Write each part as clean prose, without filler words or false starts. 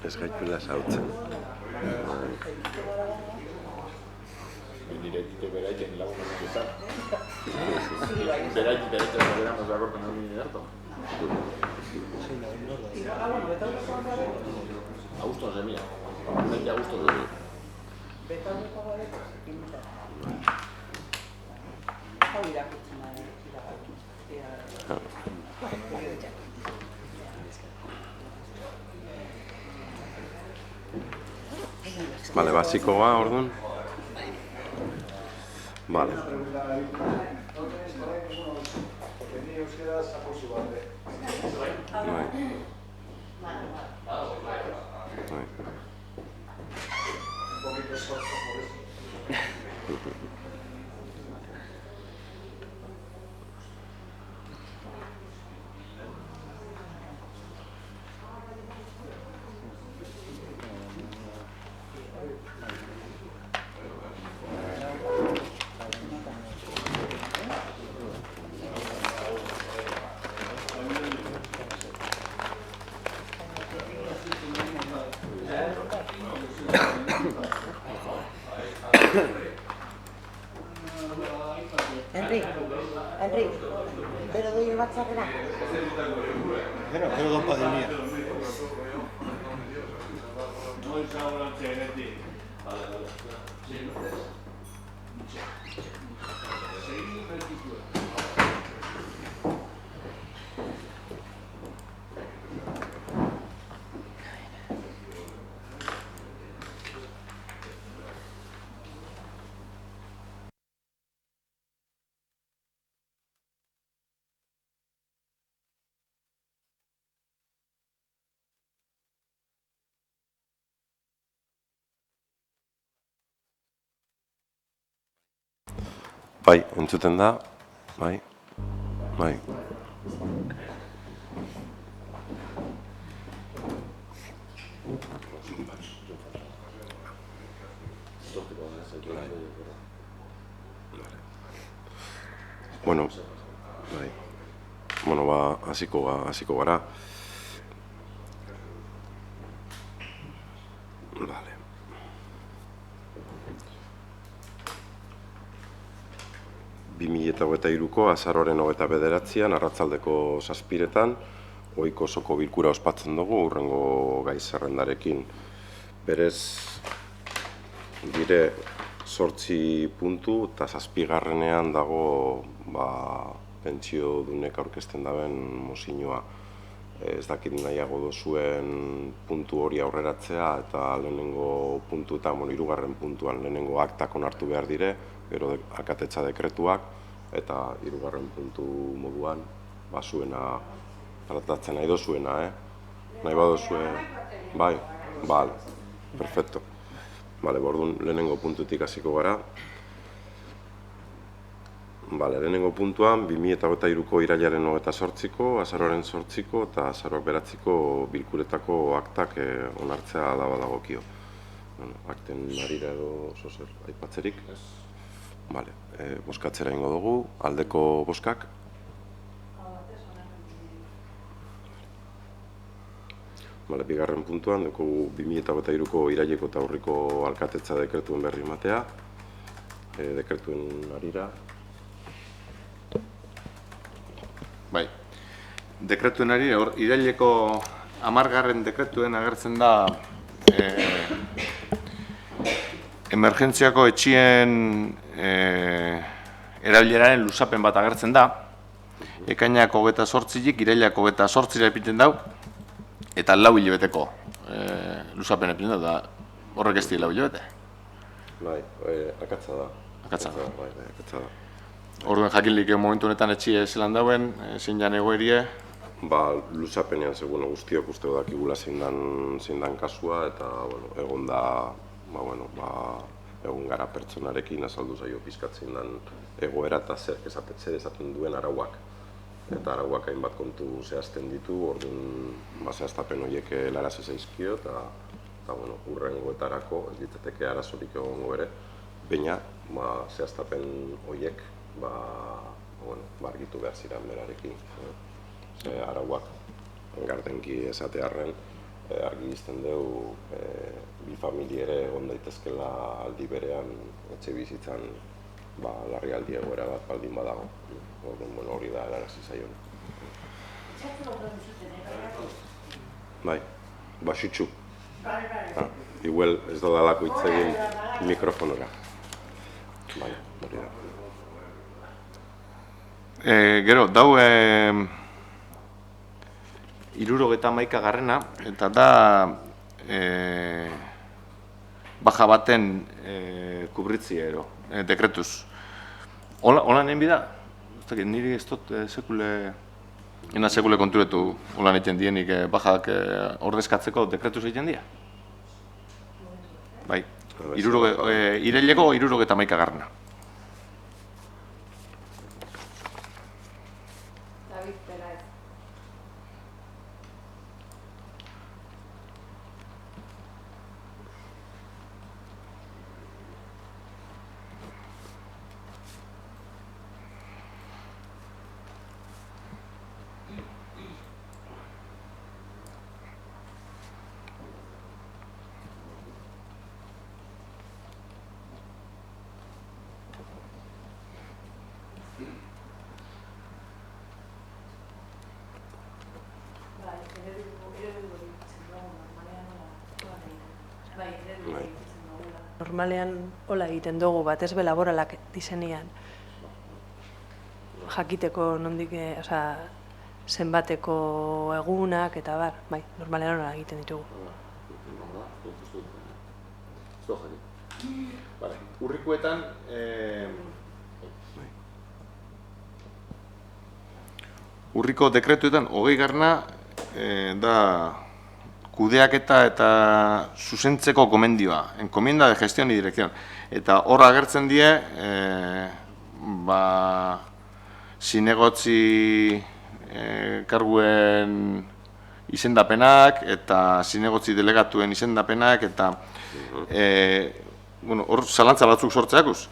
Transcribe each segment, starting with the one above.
Ez gaitula zautzen. Directito beraien lagunak izan. Beraien beramos de acuerdo con el harto. Augusto se mira. Mente Augusto de Vale, basikoa, orduan. Vale. Enric, pero doy batzarrera. Pero don Padilla. Bai, entzuten da. Bai. Bai. Bueno, bai. Bueno, ba, hasiko gara. Vale. ...2023ko azaroaren 29an arratsaldeko 7:00 ohiko osoko bilkura ospatzen dugu hurrengo gai zerrendarekin. Berez dire 8 puntu eta 7. dago pentsiodunek aurkezten daben mozioa. Ez dakit nahiago duzuen puntu hori aurreratzea eta lehenengo puntu eta 3. puntuan lehenengo aktak onartu behar dire, gero akatetza dekretuak eta 3. puntu moduan zuena tratatzen nahi dozuena, nahi badozue, bai, bale, perfecto. Bale, bordun lehenengo puntutik hasiko gara. Bale, lehenengo puntuan 2023ko irailaren 28ko, azaroaren 8ko eta azaroak 9ko bilkuretako aktak onartzea dagokio. Akten harira edo zozer aipatzerik. Bale, bozkatzera ingo dugu, aldeko bozkak. Bale, 2. puntuan, dugu 2023ko iraileko eta aurriko alkatetza dekretuen berri ematea. Dekretuen harira. Bai. Dekretuen harira, iraileko 10. dekretuen agertzen da emergentziako etxien erabileraren luzapen bat agertzen da. Ekainak 28-tik, irailak 28-ra epiten dau, eta 4 hilabeteko luzapen epiten dau, da horrek ez di 4 hilabete. Bai, akatza da. Akatza da. Bai, akatza da. Orduan jakinlik momentu honetan etxia zelan dauen, zein jan egoerie? Luzapenean, segun guztiok uste dakigula zein dan kasua, eta egon da, egon gara pertsonarekin azaldu zaio pizkatzen dan egoera eta zer esaten duen arauak. Eta arauak hainbat kontu zehazten ditu, orduan zehaztapen horiek helarazi zaizkio, eta hurrengoetarako ez ditzateke arazorik egongo ere, baina zehaztapen horiek argitu behar ziren berarekin, arauak gardenki esatearren, argi izten dugu bi familiere egon daitezkela aldi berean etxe bizitzan larrialdi egoera bat baldin badago. Hori da helarazi zaion. Bai, basitxu. Igual ez dodalako hitz egin mikrofonora. Bai, hori da. Gero, dau 71garrena, eta da baja baten kubritzia ero, dekretuz. Hola nien bida? Niri ez dut sekule konturetu holan egiten dienik bajak ordezkatzeko dekretuz egiten dira? Bai, iraileko 71garrena. Normalean hola egiten dugu, batez be laboralak disenean. Jakiteko nondik, zenbateko egunak eta bar, bai, normalean hola egiten ditugu. Urrikuetan, urriko dekretuetan 20garrena da kudeaketa eta zuzentzeko gomendioa, encomienda de gestión y dirección. Eta hor agertzen die, zinegotzi karguen izendapenak eta zinegotzi delegatuen izendapenak eta hor zalantza batzuk sortzeakuz.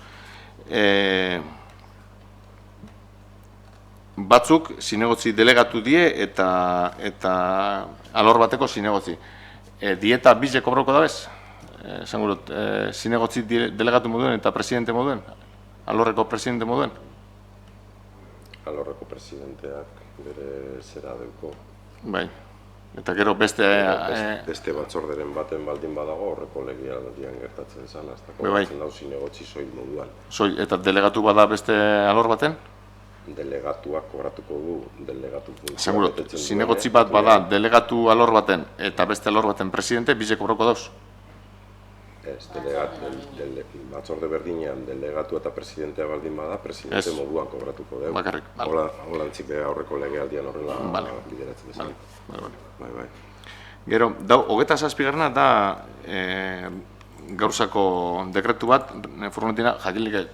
Batzuk zinegotzi delegatu die eta alor bateko zinegotzi. Dieta bize kobroko da bez? Zangurot, zinegotzi delegatu moduen eta presidente moduen? Alorreko presidente moduen? Alorreko presidenteak bere zera deuko. Bai. Eta gero beste batzorderen baten baldin badago horreko legialdian gertatzen zan, hasta bai. kobratzen dau zinegotzi soil moduan. Eta delegatu bada beste alor baten? Delegatuak kobratuko du delegatu funtzioa. Zangurot, zinegotzi bat bada delegatu alor baten eta beste alor baten presidente bize kobroko dauz? Ez, batzorde berdinean delegatu eta presidentea baldin bada, presidente moduan kobratuko dugu. Bakarrik. Hola antzik aurreko legealdian horrela bideratzen desan. Bai. Gero, 27garrena da Gaurzako dekretu bat, furgonetina jakilik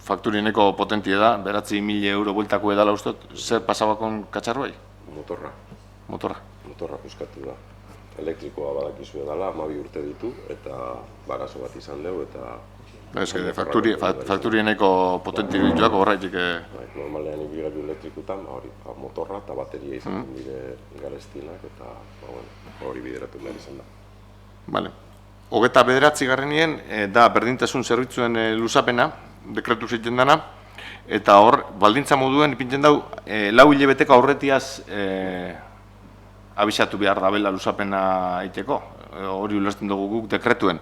fakturineko potentie da, 9.000 euro bueltako edala ustot, zer pasabakon katxarroi? Motorra puskatu da. Elektrikoa badakizu edala, 12 urte ditu, eta barazo bat izan dugu, eta... Fakturieneko potentie dituak horretik... Normalean ibilgailu elektrikutan, motorra eta bateria izaten dire garestinak, eta hori bideratu behar izan da. Bale. 29garrenien da berdintasun zerbitzuen luzapena, dekretu zeiten dana, eta hor, baldintza moduen ipintzen dau, 4 hilabeteko aurretiaz abisatu behar dabela luzapena iteko, hori ulertzen dugu guk dekretuen,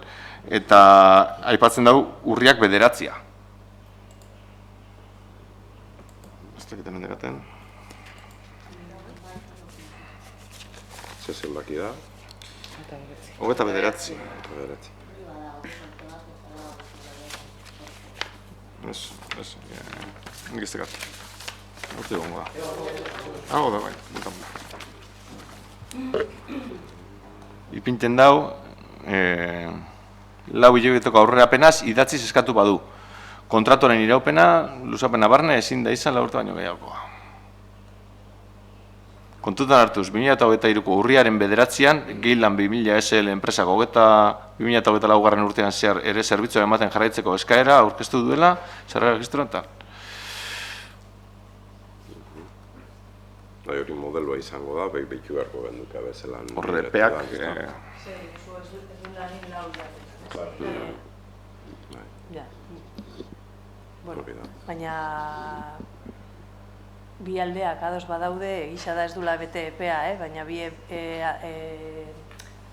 eta aipatzen dugu urriak 9. Ez dakiten mendekaten. Zer zenbaki da? 29. Ez, nik ez tekat. Horti gongo da. Hago da, bai, ipinten dau, 4 hilabeteko aurrera penaz idatziz eskatu badu. Kontratoren iraupena, luzapena barne, ezin da izan 4 urte baino gehiagokoa. Kontutan hartuz, 2023ko urriaren 9an, Geilan 2000 SL enpresako 2024 urtean zehar ere zerbitzua ematen jarraitzeko eskaera aurkeztu duela, zerra registroan eta. Bai, hori modeloa izango da, behitu beharko genduka bezelan. Horre, epeak... Ja. Bueno, baina bi aldeak ados badaude, egisa da ez dula bete epea, baina bi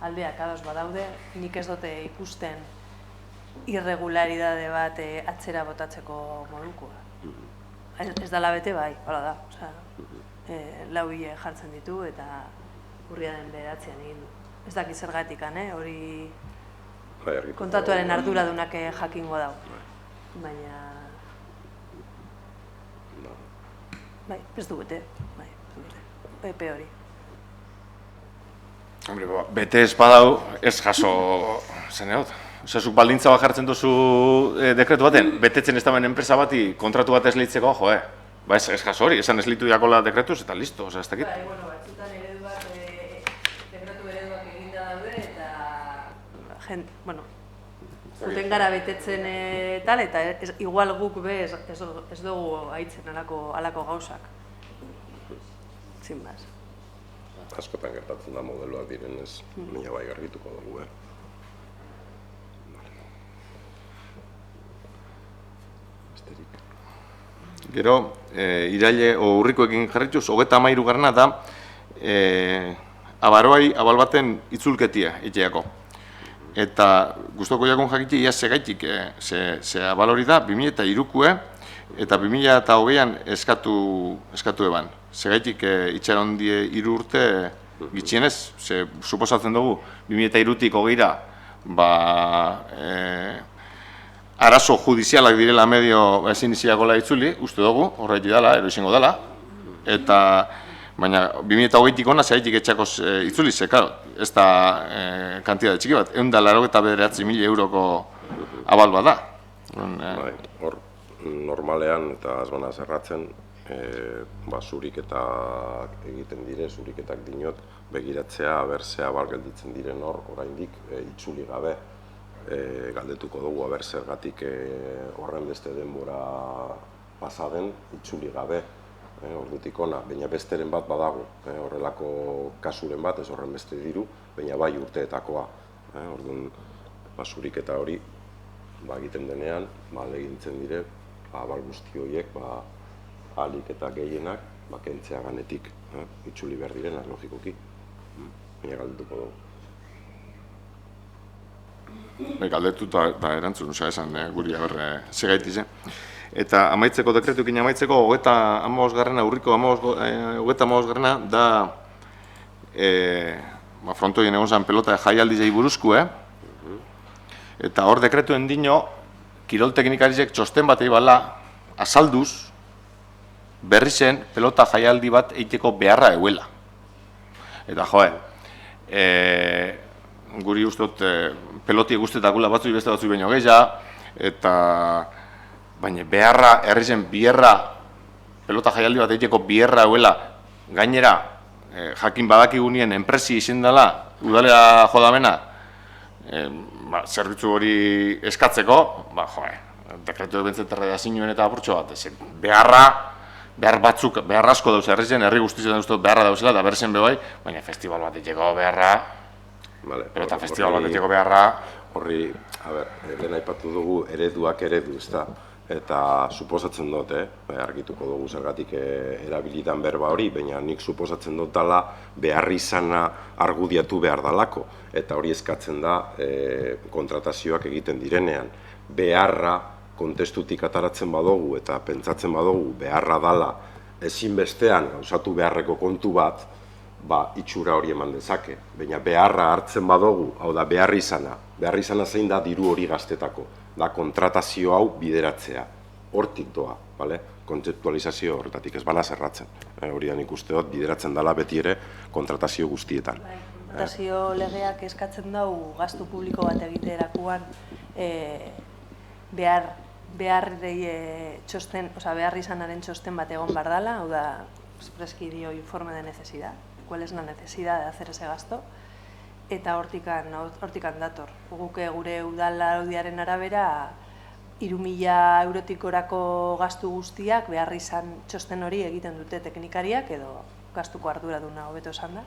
aldeak ados badaude, nik ez dute ikusten irregularidade bat atzera botatzeko modukoa. Ez dala bete bai, hala da. Lau hile jartzen ditu eta urriaren 9 egin du. Ez dakit zergatik, hori kontatuaren arduradunak jakingo dau. Baina... Bai, ez du bete, epe hori. Bete ez badau, ez jaso zeneot. Zuk baldintza bat jartzen duzu dekretu baten, betetzen ez dauen enpresa bati kontratu bat ez lehitzeko, ba ez jaso hori, esan ez lehitu diakola dekretuz eta listo, ez dakit. Bai, batzutan ereduak, dekretu ereduak eginda daude eta, zuten gara betetzen tal, eta igual guk be ez dugu haitzen alako gauzak. Zinbaz. Askotan gertatzen da modeloak direnez, baina bai garrituko dugu, Gero, iraile urrikoekin jarrituz, 33 da abaroai abal baten itzulketia iteako. Eta gustoko jakon jakiti ia segaitik, ze abal hori da 2003 eta 2020an eskatu eban. Segaitik itxaron die 3 urte gitxienez, ze suposatzen dugu 2003tik 20ra arazo judizialak direla medio ezin iziakola itzuli, uste dugu, horretik dela, eroizingo dela, eta baina 2008tik ona zehaitik etxakoz itzuli, ze, karo, ez da kantitate txiki bat, 189.000 euroko abal bat da. Hor, normalean eta azbana zerratzen, zuriketak egiten dire, zuriketak dinot, begiratzea, berzea abal gelditzen diren hor, oraindik itzuli gabe. Galdetuko dugu, zergatik horren beste denbora pasaden, itzuli gabe, ordutik ona, baina besteren bat badago, horrelako kasuren bat, ez horren beste diru, baina bai urteetakoa. Orduan, zurik eta hori egiten denean, legintzen dire, abal guzti horiek, ahalik eta gehienak, kentzea ganetik, itzuli behar direnak, logikoki, baina galdetuko dugu. Galdetu eta erantzun, esan guri segaitiz. Eta amaitzeko dekretukin amaitzeko, 35garrena, urriko 35garrena da frontoien egon zan pelota jaialdizei buruzko, eta hor dekretuen dino, kirol teknikarizek txosten bat eibala azalduz berri zen pelota jaialdi bat eiteko beharra euela. Eta guri ustot peloti guztetakula batzui beste batzui baino gehiago, eta baina beharra, herri zen biherra, pelota jaialdi bat eiteko biherra euela, gainera, jakin badakigunien enpresi izin dela, udalera jodamena, zerbitzu hori eskatzeko, dekretu bentzeterra da zinuen eta apurtxo bat, behar asko dauz herri zen, herri guztizen duztu beharra dauzela, eta berzen bebai, baina festival bat eiteko beharra, pelota festival bat eiteko beharra. Horri, lehen aipatu dugu ereduak eredu, ezta? Eta suposatzen dut, argituko dugu zergatik erabilitan berba hori, baina nik suposatzen dut dela beharri izana argudiatu behar dalako. Eta hori eskatzen da kontratazioak egiten direnean. Beharra kontestutik ataratzen badugu eta pentsatzen badugu beharra dala ezinbestean gauzatu beharreko kontu bat, itxura hori eman dezake. Baina beharra hartzen badugu, hau da beharri izana zein da diru hori gaztetako. Da kontratazio hau bideratzea, hortik doa, kontzeptualizazio horretatik ez bana zerratzen. Hori da nik uste dut bideratzen dela beti ere kontratazio guztietan. Kontratazio legeak eskatzen dau gastu publiko bat egiterakoan behar izanaren txosten bat egon behar dela, hau da, expreski dio informe de necesidad, cuál es la necesidad de hacer ese gasto, eta hortikan dator. Guke gure udal araudiaren arabera 3.000 eurotik orako gastu guztiak behar izan txosten hori egiten dute teknikariak edo gastuko arduraduna hobeto esan da,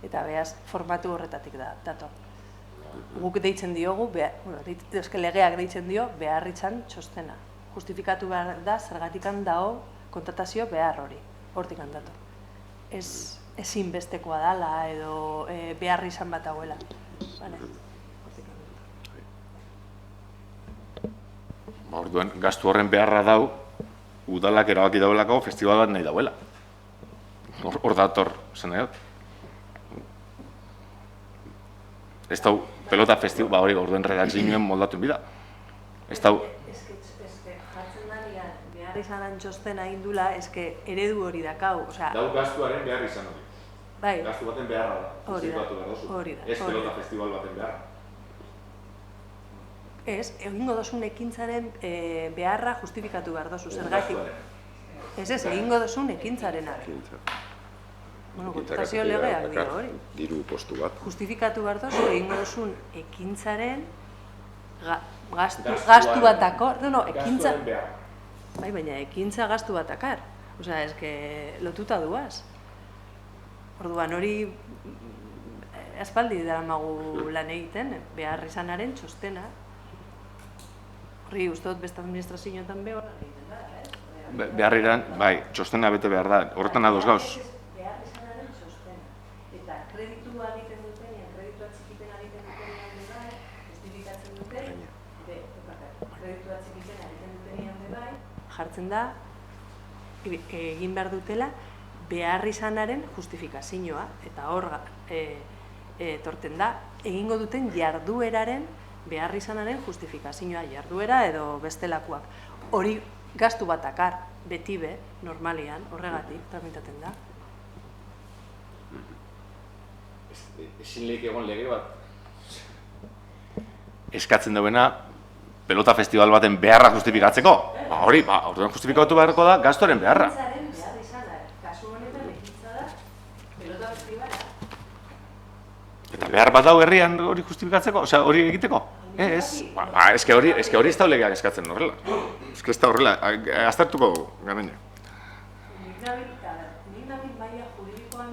eta beraz formatu horretatik dator. Guk deitzen diogu, legeak deitzen dio, beharritzan txostena. Justifikatu behar da, zergatikan dao kontratazio behar hori, hortik handator. Ezinbestekoa dala edo behar izan bat hauela. Orduan, gastu horren beharra dau, udalak erabaki dauelako festival bat nahi dauela. Hor dator, zen nahi dut. Ez dau, pelota festival, hori orduen redakzioen moldatuen bida. Ez dau... Jartzen danian, behar izanan txostena indula, eredu hori dakau. Dau gastuaren behar izan hori. Bai. Gastu baten beharra da. Hori da. Ez pelota festival baten beharra. Ez, egingo dozun ekintzaren beharra justifikatu behar dozu, zergatik. Ez, egingo dozun ekintzarenak. Bueno, kontratazio legeak dira hori. Diru postu bat. Justifikatu behar dozu, egingo dozun ekintzaren gastu bat akor. Ekintza... Bai, baina ekintza gastu bat akar. Osea, lotuta duaz. Orduan hori aspaldi daramagu lan egiten, behar izanaren txostena. Horri, uste dut beste administrazioetan behar egiten da, Beharriran, bai, txostena bete behar da, horretan ados gauz. Behar izanaren txostena. Eta kreditua egiten dutenean, kreditua txikiten egiten dutenean bai, justifikatzen duten, kreditua txikiten egiten dutenean bai, jartzen da, egin behar dutela, behar izanaren justifikazioa, eta hor torten da, egingo duten jardueraren behar izanaren justifikazioa, jarduera edo bestelakoak. Hori gastu bat akar, beti be, normalian, horregatik, tramitaten da. Ezin lehik egon lege bat. Eskatzen duena, pelota festival baten beharra justifikatzeko. Hori, orduan justifikatu beharko da, gastuaren beharra. Eta behar bat dau herrian hori justifikatzeko, osea, hori egiteko? Ez, hori ez da legeak eskatzen horrela. Ez da horrela, aztertuko dugu, gareña. Nik nabil maila juridikoan...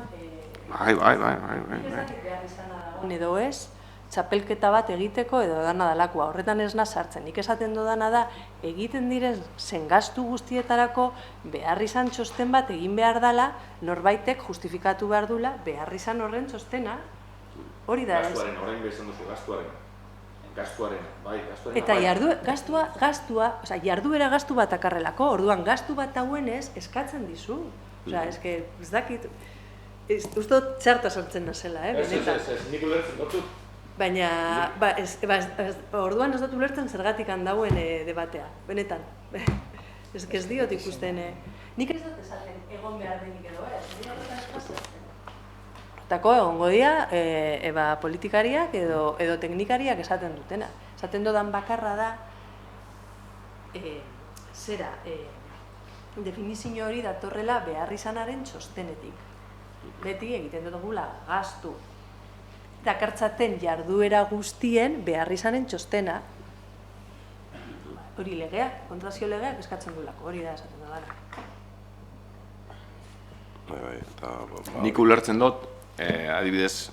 Bai. Behar izana dagoen edo ez, txapelketa bat egiteko edo dana dalakoa. Horretan ez sartzen. Nik esaten dudana da, egiten diren zen gastu guztietarako behar izan txosten bat egin behar dela, norbaitek justifikatu behar dula behar izan horren txostena. Hori da ez. Gastuaren, orain behizan duzu, gastuaren. Eta jarduera gastu bat akarrelako, orduan gastu bat hauenez eskatzen dizu. Osea, ez dakit, uste dut txarta sartzen nazela, benetan. Ez, nik ulertzen dut. Baina, orduan ez dut ulertzen zergatik handauen debatea, benetan. Ez diot ikusten, nik ez dut esaten egon behar denik edo, Tako egongo dira, politikariak edo teknikariak esaten dutena. Esaten dudan bakarra da, definizio hori datorrela behar izanaren txostenetik. Beti egiten dugula gastu. Dakartzaten jarduera guztien behar izanen txostena. Hori legeak, kontratazio legeak eskatzen duelako, hori da esaten dudana. Nik ulertzen dut, adibidez,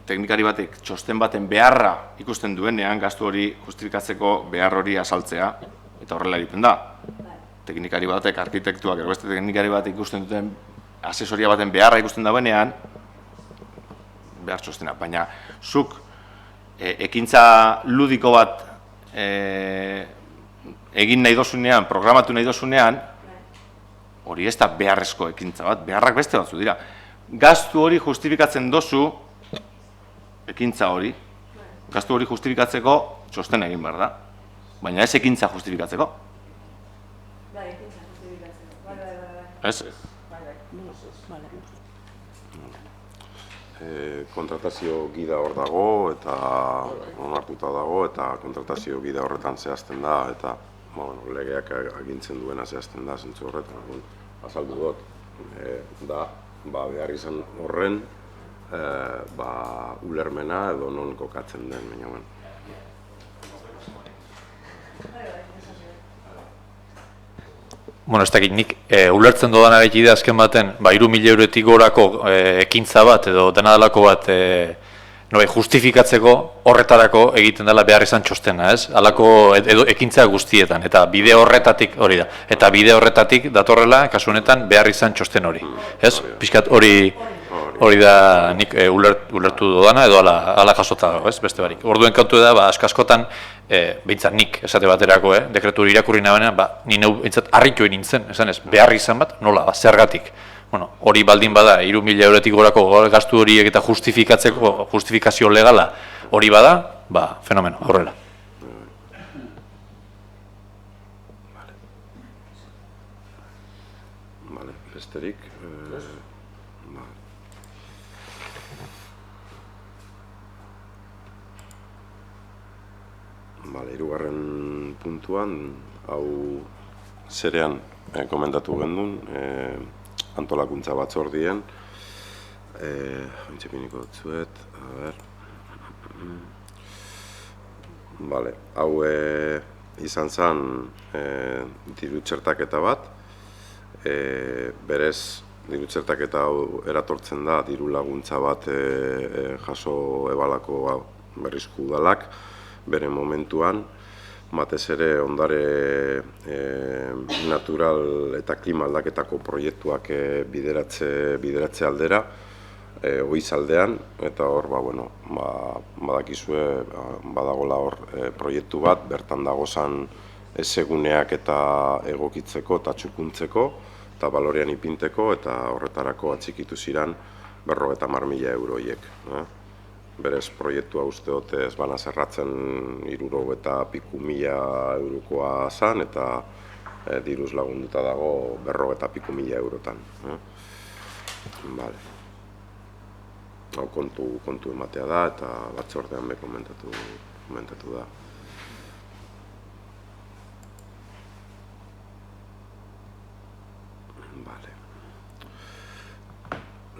teknikari batek txosten baten beharra ikusten duenean, gastu hori justifikatzeko behar hori azaltzea, eta horrela egiten da. Teknikari batek, arkitektuak, edo beste teknikari batek ikusten duten asesoria baten beharra ikusten duenean, behar txostena. Baina, zuk ekintza ludiko bat egin nahi dozunean, programatu nahi dozunean, hori ez da beharrezko ekintza bat, beharrak beste batzu dira. Gastu hori justifikatzen dozu, ekintza hori, gastu hori justifikatzeko txostena egin behar da. Baina ez ekintza justifikatzeko. Bai, ekintza justifikatzeko. Ez? Kontratazio gida hor dago, eta onartuta dago, eta kontratazio gida horretan zehazten da, eta legeak agintzen duena zehazten da, zentzu horretan, azaldu dut, da, behar izan horren ulermena edo non kokatzen den, baina. bueno, ez dakit nik ulertzen dodana gaiti da azken baten, 3.000 eurotik gorako ekintza bat edo dena dalako bat justifikatzeko horretarako egiten dela behar izan txostena, ez? Halako ekintza guztietan, eta bide horretatik hori da. Eta bide horretatik datorrela, kasu honetan, behar izan txosten hori. Ez? Pixkat hori da nik ulertu dodana edo ala jasota dago, ez? Beste barik. Orduen kontu da, askotan, behintzat nik, esate baterako, dekretu hori irakurri nabanean, ni neu behintzat harritu egin nintzen, esan ez, behar izan bat, nola, zergatik. Bueno, hori baldin bada, 3.000 eurotik gorako gastu horiek eta justifikazio legala hori bada, fenomeno, aurrela. Vale, besterik. Vale, hirugarren puntuan, hau zerean komentatu gendun, antolakuntza batzordien, ointzepiniko dutzuet, Vale, hau izan zen diru txertaketa bat, berez diru txertaketa hau eratortzen da diru laguntza bat jaso ebalako Berrizko Udalak, bere momentuan, batez ere ondare natural eta klima aldaketako proiektuak bideratze aldera, Oizaldean, eta hor, badakizue, badagola hor proiektu bat, bertan dagozan ezeguneak eta egokitzeko eta txukuntzeko, eta balorean ipinteko, eta horretarako atxikitu ziren 50.000 euroiek. Berez proiektua uste dut ez bana zerratzen 60.000 eurokoa zan, eta diruz lagunduta dago 50.000 eurotan. Hau kontu ematea da, eta batzordean be komentatu da.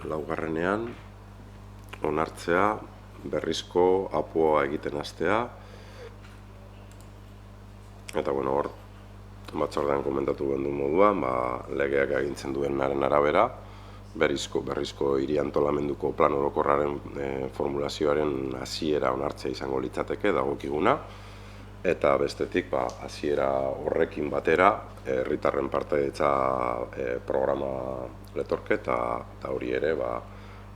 Laugarrenean, onartzea, berrizko apoa egiten hastea, eta hor, batzordean komentatu gendu moduan, legeak agintzen duenaren arabera, berrizko hiri antolamenduko plan orokorraren formulazioaren hasiera onartzea izango litzateke dagokiguna, eta bestetik hasiera horrekin batera herritarren partaidetza programa letorke, eta hori ere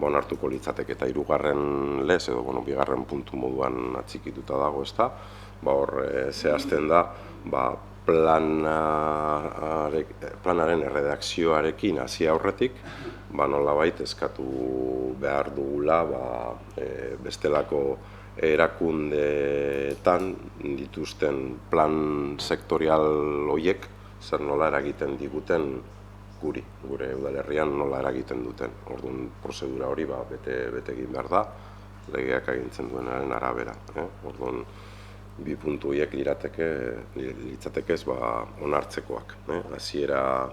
onartuko litzateke, eta hirugarren lez edo bigarren puntu moduan atxikituta dago, ezta, hor zehazten da planaren erredakzioarekin hasi aurretik, nolabait eskatu behar dugula bestelako erakundeetan dituzten plan sektorial horiek zer nola eragiten diguten gure udalerrian nola eragiten duten. Orduan prozedura hori bete egin behar da, legeak agintzen duenaren arabera. Orduan, bi puntu horiek litzatekez onartzekoak. Hasiera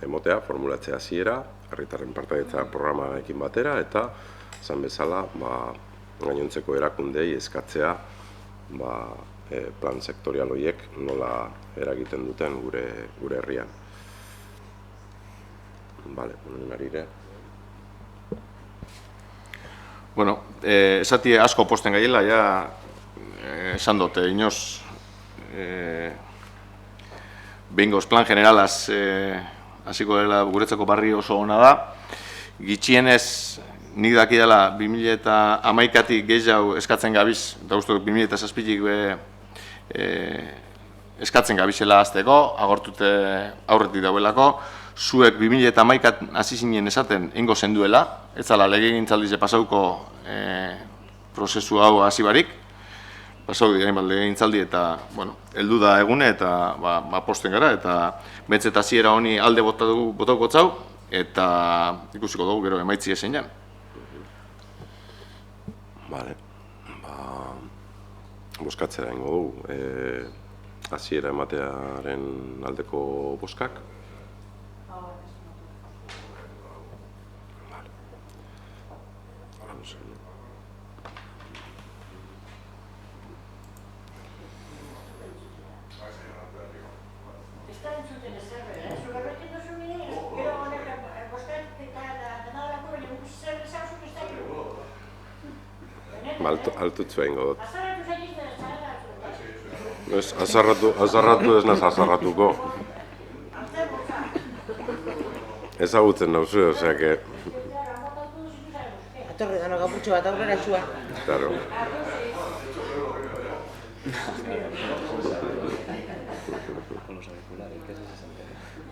emotea, formulatzea hasiera, herritarren partaidetza programarekin batera, eta esan bezala gainontzeko erakundei eskatzea plan sektorial horiek nola eragiten duten gure herrian. Bale, narire. Bueno, esati asko posten gaiela, esan dut, inoz, behingoz plan generalaz hasiko dela guretzako barri oso ona da. Gitxienez, nik daki dela 2011-tik gehiago eskatzen gabiz, eta uste 2007-tik eskatzen gabizela azteko, agortute aurretik dauelako. Zuek 2011 hasi zinen esaten ingo zenduela, ez zala legegintzaldize pasauko prozesu hau hasi barik, pasau legegintzaldi eta, heldu da egune eta posten gara, eta bentzet hasiera honi alde botauko zau, eta ikusiko dugu gero emaitzi ezen jan. Bale, boskatzera ingo dugu, hasiera ematearen aldeko boskak. Está entzuten Altutzu egingo dut. Ez, azarratu ez naz azarratuko. Ezagutzen nauzu, osea que... Atorri dano kaputxo bat aurrera txua. Claro.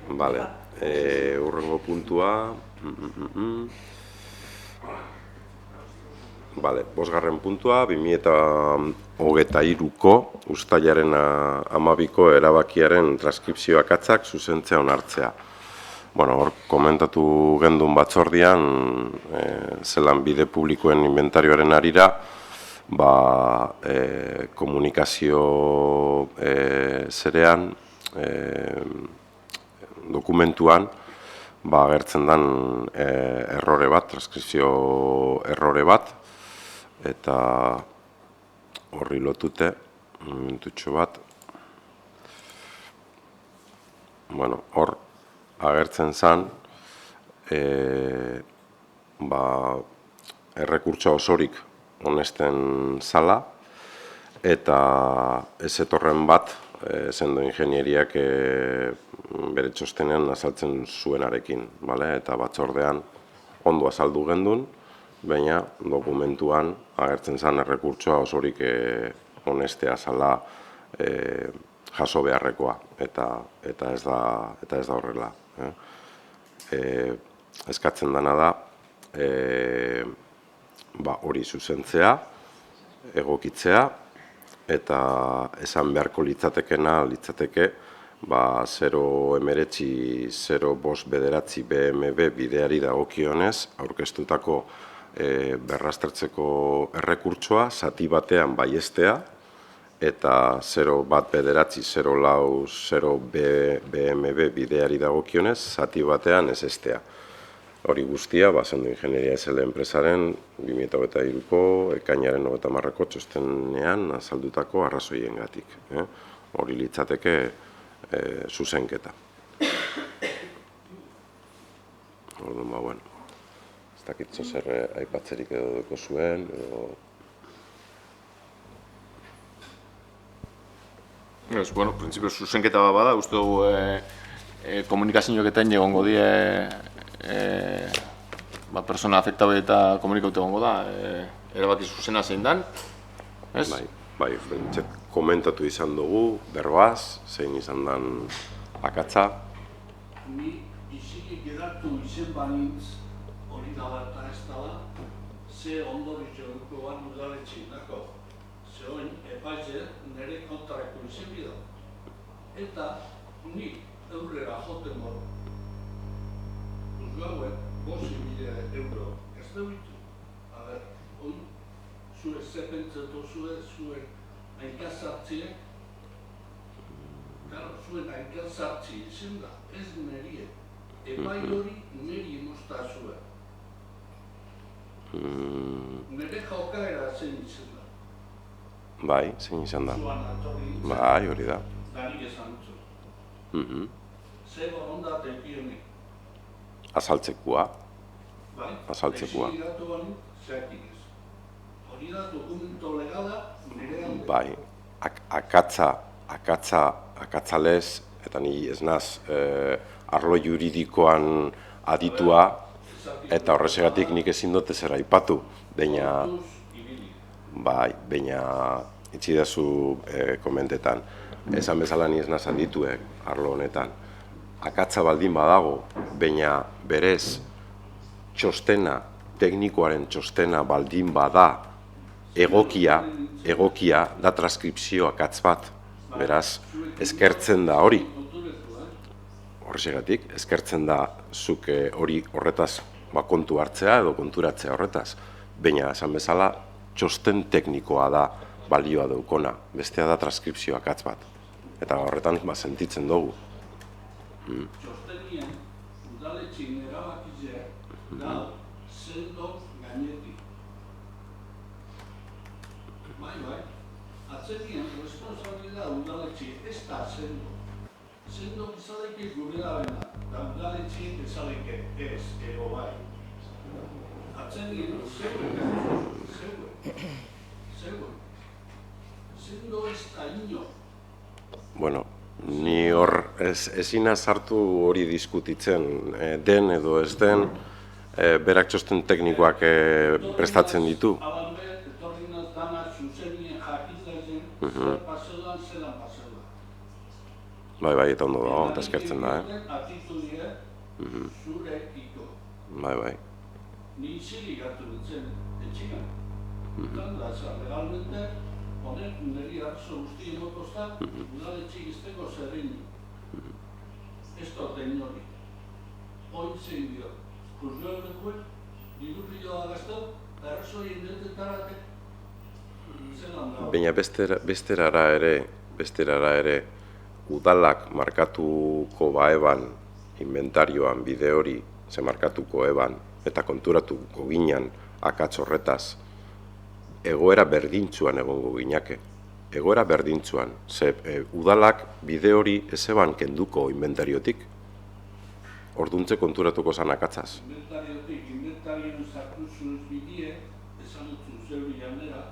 Vale, hurrengo puntua... Vale, 5. puntua, 2023ko uztailaren 12ko erabakiaren transkripzio akatzak zuzentzea onartzea. Bueno, hor komentatu gendun batzordian, zelan bide publikoen inventarioaren arira, komunikazio zerean, dokumentuan, agertzen den errore bat, transkripzio errore bat, eta horri lotute, momentutxo bat, bueno, hor agertzen zen, errekurtsoa osorik honesten zala, eta ez etorren bat, sendo ingenieriak bere txostenean azaltzen zuenarekin, eta batzordean ondo azaldu gendun, baina dokumentuan agertzen zen errekurtsoa osorik honestea zala jaso beharrekoa, eta ez da horrela. Eskatzen dena da, hori zuzentzea, egokitzea, eta esan beharko litzateke 019-05 BMB bideari dagokionez aurkeztutako berraztertzeko errekurtsoa zati batean baiestea, eta 019-04 BMB bideari dagokionez zati batean ez estea. Hori guztia, Sendo Ingenieria SL enpresaren 2023ko ekainaren 30ko txostenean azaldutako arrazoiengatik. Hori litzateke zuzenketa. Orduan, bueno, ez dakit zer aipatzerik edo duko zuen, Bueno, printzipio zuzenketa bada, uste dugu komunikazioetan egongo die persona afektabe eta komunikaute egongo da, erabaki zuzena zein dan, ez? Bai, komentatu izan dugu, berroaz, zein izan dan akatza. Ni izinik geratu izen banintz hori dala eta ez dala, ze ondoritxo dukoan udaletxein dako. Ze oin, epaize nire kontrako izen bida. Eta ni eurrera joten moru. Gauen, 5.000 euro ez duitu. Oin, zure zepentzetu zuen ainkazartziek, zuen ainkazartzi izin da, ez nerie. Epai hori niri imozta zuen. Nire jokaera zein izin da. Bai, zein izan da. Zuan atorri izan. Bai, hori da. Danik esan zu. Zego ondate pionik. Azaltzekua. Bai, azaltzekua. Exigiratu bani, zeatik ez. Hori da dokumento legala nire handi. Bai, akatzalez, eta ni ez naz, arlo juridikoan aditua, eta horrezegatik nik ezin dut ezer aipatu, baina, itxidazu komentetan, esan bezala ni ez naz adituek arlo honetan. Akatza baldin badago, baina berez txostena, teknikoaren txostena baldin bada egokia da transkripzio akatz bat. Beraz, eskertzen da hori. Horregatik, eskertzen da zuk hori horretaz kontu hartzea edo konturatzea horretaz. Baina, esan bezala, txosten teknikoa da balioa daukona. Bestea da transkripzio akatz bat. Eta horretan sentitzen dugu. Txostenien udaletxin erabakitzea da sendo gainetik. Bai, atzenien responsabilidad udaletxi ez da sendo. Sendo izaleke gure da bena, da udaletxi izaleke ez ego bai. Atzenien zeue. ezina sartu hori diskutitzen, den edo ez den, berak txosten teknikoak prestatzen ditu. Alambe, etorri naz dana zuzenien jakitlazen, zer paselan, zelan paselan. Bai, eta ondo dago, eta eskertzen da, Atitu die, zurekiko. Bai. Ni isilik hartu nintzen etxigan. Tan da, legalmente, honek niri arzo guzti emotozta, udaletxik izteko zerrin. Ez dut egin hori. Oin zein dio. Juzgeo lekuek, digurrillo da gaztau, arrazoi indetetaratek, zelan dago. Baina besterara ere, udalak markatuko baeban, inventarioan bide hori, ze markatuko eban, eta konturatuko ginean akats horretaz, egoera berdintzuan egongo ginake. Egoera berdintzuan, ze udalak bide hori ez eban kenduko inventariotik, orduntze konturatuko zan akatzaz. Inventarioen sartu zuz bidie, esan dut zeuri janera,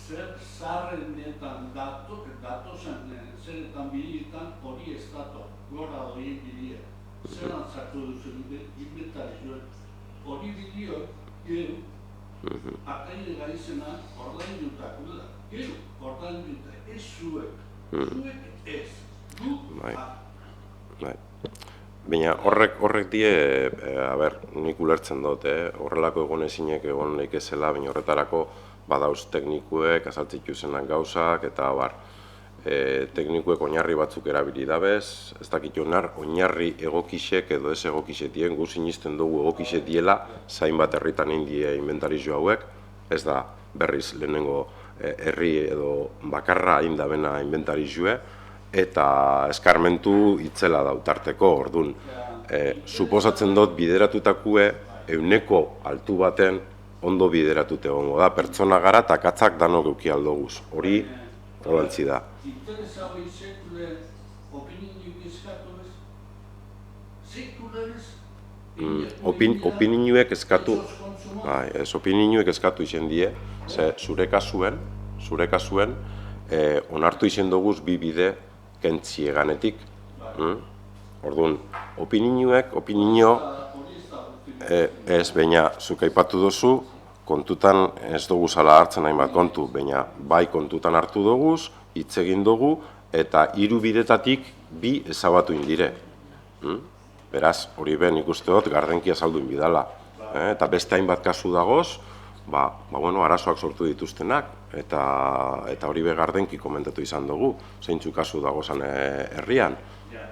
zer zaharrenetan datozen zeretan bidietan hori ez dato, gora horien bidie. Zeran sartu duzu inventarioen, hori bideo, gero, akaile gaizena ordaindutak da. Gero, ordaindutak, ez zuek ez. Bai. Baina horrek die, nik ulertzen dut, horrelako egon ezinek egon leikezela, baina horretarako badauz teknikuek, azaltzitu zenak gauzak, eta teknikuek oinarri batzuk erabili dabez, ez dakit oinarri egokixek edo ez egokixetien, gu sinisten dugu egokixetiela, zain bat herritan indie inventarizio hauek, ez da berriz lehenengo herri edo bakarra indabena inventarizioe, eta eskarmentu itzela dautarteko, orduan. Suposatzen dut bideratutakue euneko altu baten ondo bideratute egongo da. Pertsona gara eta katzak danok euki aldoguz. Hori holantzi da. Interesa hori sekule opinioik eskatu bez? Sekule bez? Opinioek eskatu, opinioek eskatu izen die, ze zure kasuen, onartu izen doguz bi bide kentzieganetik. Orduan, opinio, ez, baina, zuk aipatu duzu, kontutan ez dugu zala hartzen hainbat kontu, baina bai kontutan hartu doguz, hitz egin dugu, eta hiru bidetatik bi ezabatu indire. Beraz, hori ben ikuste dut, gardenki azaldu inbidala. Eta beste hainbat kasu dagoz, arazoak sortu dituztenak, eta hori be gardenki komentatu izan dugu, zeintzu kasu dagozan herrian.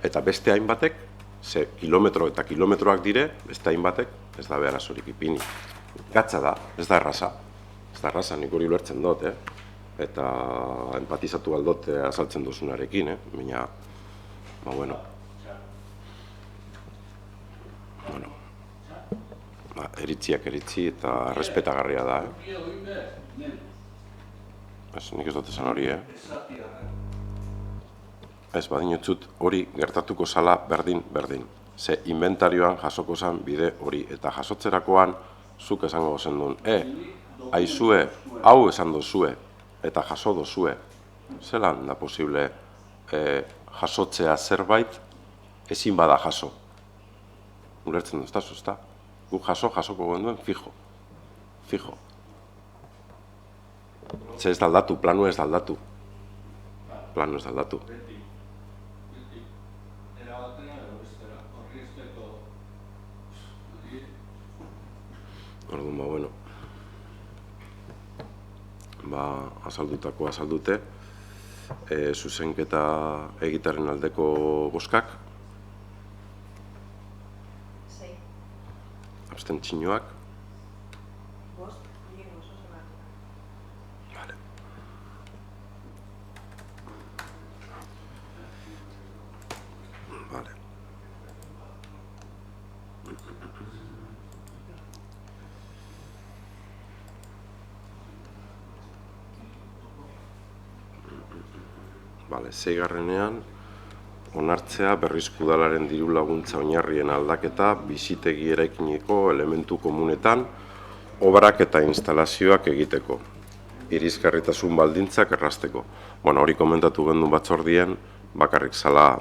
Eta beste hainbatek, ze kilometro eta kilometroak dire, beste hainbatek ez da behar azorik ipini. Gatza da, ez da erraza. Ez da erraza, nik hori ulertzen dut, eta empatizatu aldot azaltzen duzunarekin, baina, eritziak eritzi eta respetagarria da, nik ez dut esan hori, Ez, badinotzut hori gertatuko zala berdin. Ze inventarioan jasoko zan bide hori. Eta jasotzerakoan, zuk esango zen duen, aizue, hau esan dozue, eta jaso dozue. Zelan da posible jasotzea zerbait, ezin bada jaso. Ulertzen duztazu, ezta? Guk jasoko genduen, fijo. Ze ez daldatu, planu ez daldatu. Orduan, azaldutako azaldute, zuzenketa egitaren aldeko boskak, abstentzioak, Zeigarrenean, onartzea berrizko udalaren diru laguntza oinarrien aldaketa bizitegi eraikineko elementu komunetan obrak eta instalazioak egiteko. irisgarritasun baldintzak errazteko. Bueno, hori komentatu gendu batzordien, bakarrik zala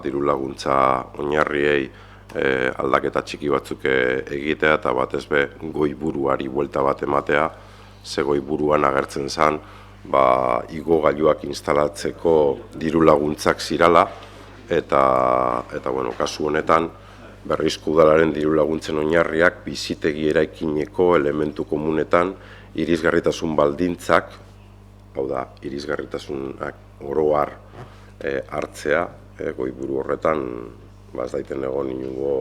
diru laguntza oinarriei aldaketa txiki batzuk egitea eta batez be goiburuari buelta bat ematea, ze goiburuan agertzen zen igogailuak instalatzeko diru laguntzak zirala eta bueno, kasu honetan Berrizko udalaren diru laguntzen oinarriak bizitegi eraikineko elementu komunetan irisgarritasun baldintzak, hau da, irisgarritasunak oro har hartzea, goiburu horretan ez daiten egon inungo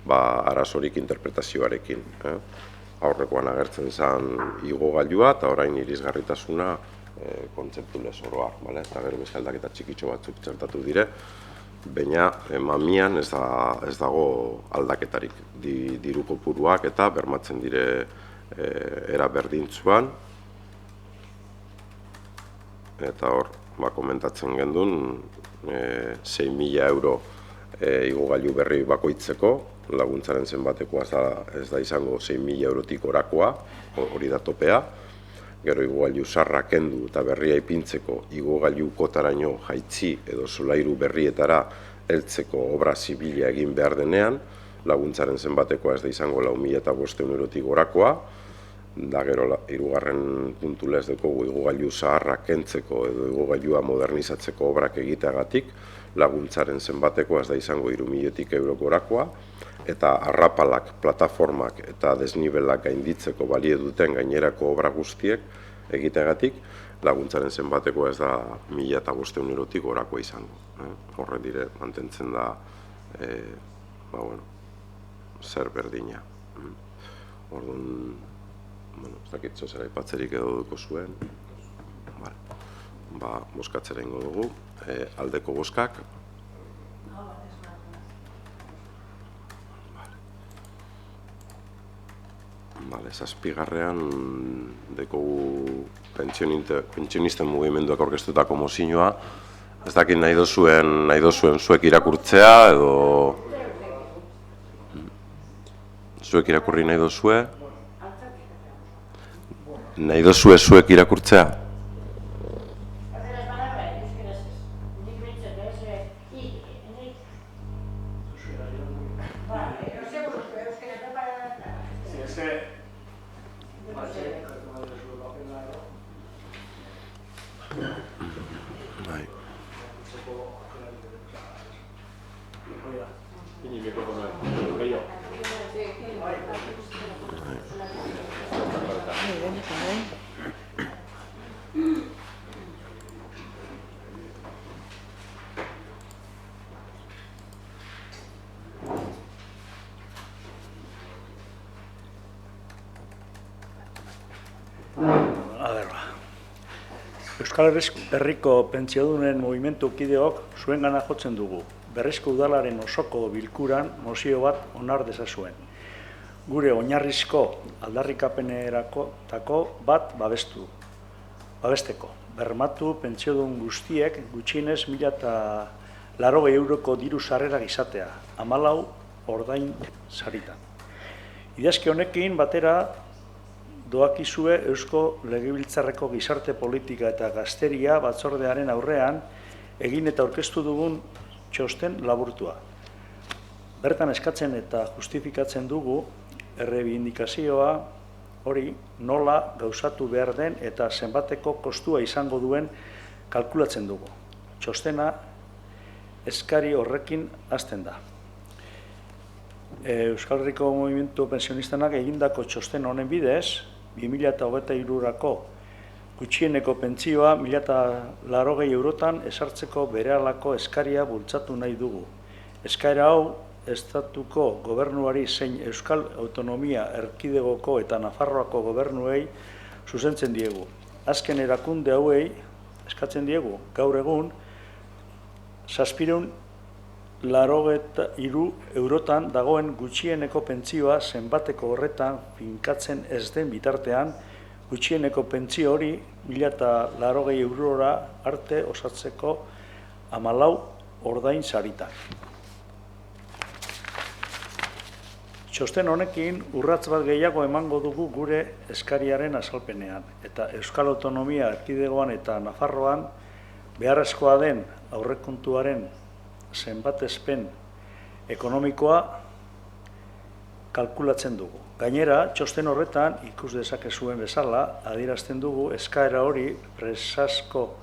arazorik interpretazioarekin. Aurrekoan agertzen zen igogailua eta orain irisgarritasuna kontzeptulez oro har, eta gero beste aldaketa txikitxo batzuk txertatu dire, baina mamian ez dago aldaketarik diru kopuruak eta bermatzen dire era berdintzuan. Eta hor, komentatzen gendun, 6.000 euro igogailu berri bakoitzeko, laguntzaren zenbatekoa ez da izango 6.000 eurotik orakoa, hori da topea. Gero igogailu sarra kendu eta berria ipintzeko igogailu kotaraino jaitzi edo solairu berrietara heltzeko obra zibila egin behar denean, laguntzaren zenbatekoa ez da izango 4.500 eurotik orakoa, da gero hirugarren puntula ez dugu igogailu zaharra kentzeko edo igogailua modernizatzeko obrak egiteagatik, laguntzaren zenbatekoa ez da izango 3.000 euroko orakoa, eta arrapalak, plataformak eta desnibelak gainditzeko balie duten gainerako obra guztiek egiteagatik, laguntzaren zenbatekoa ez da 1.500 eurotik orakoa izango. Horre dire, mantentzen da, zer berdina. Orduan, ez dakit zozera ipatzerik edo duko zuen. Boskatzera ingo dugu, aldeko boskak. Zazpigarrean dekogu pentsionisten mugimenduak aurkeztutako mozioa. Ez dakit nahi dozuen zuek irakurtzea edo... Zuek irakurri nahi dozue? Nahi dozue zuek irakurtzea? Euskal Herriko pentsiodunen mugimendu kideok zuengana jotzen dugu. Berrizko udalaren osoko bilkuran mozio bat onar dezazuen. Gure oinarrizko aldarrikapenerakotako bat babesteko. Bermatu pentsiodun guztiek gutxienez 1.080 euroko diru sarrera izatea, 14 ordain saritan. Idazki honekin batera doakizue Eusko Legebiltzarreko Gizarte Politika eta Gazteria batzordearen aurrean egin eta aurkeztu dugun txosten laburtua. Bertan eskatzen eta justifikatzen dugu errebindikazioa hori nola gauzatu behar den eta zenbateko kostua izango duen kalkulatzen dugu. Txostena eskari horrekin hasten da. Euskal Herriko Mugimendu Pensionistanak egindako txosten honen bidez, 2023rako gutxieneko pentsioa 1.080 eurotan esartzeko berehalako eskaria bultzatu nahi dugu. Eskaera hau, estatuko gobernuari zein Euskal Autonomia Erkidegoko eta Nafarroako gobernuei zuzentzen diegu. Azken erakunde hauei eskatzen diegu, gaur egun, 783 eurotan dagoen gutxieneko pentsioa zenbateko horretan finkatzen ez den bitartean, gutxieneko pentsio hori 1.080 eurora arte osatzeko 14 ordain saritan. Txosten honekin urrats bat gehiago emango dugu gure eskariaren azalpenean, eta Euskal Autonomia Erkidegoan eta Nafarroan beharrezkoa den aurrekontuaren zenbatespen ekonomikoa kalkulatzen dugu. Gainera, txosten horretan ikus dezakezuen bezala adierazten dugu eskaera hori presazko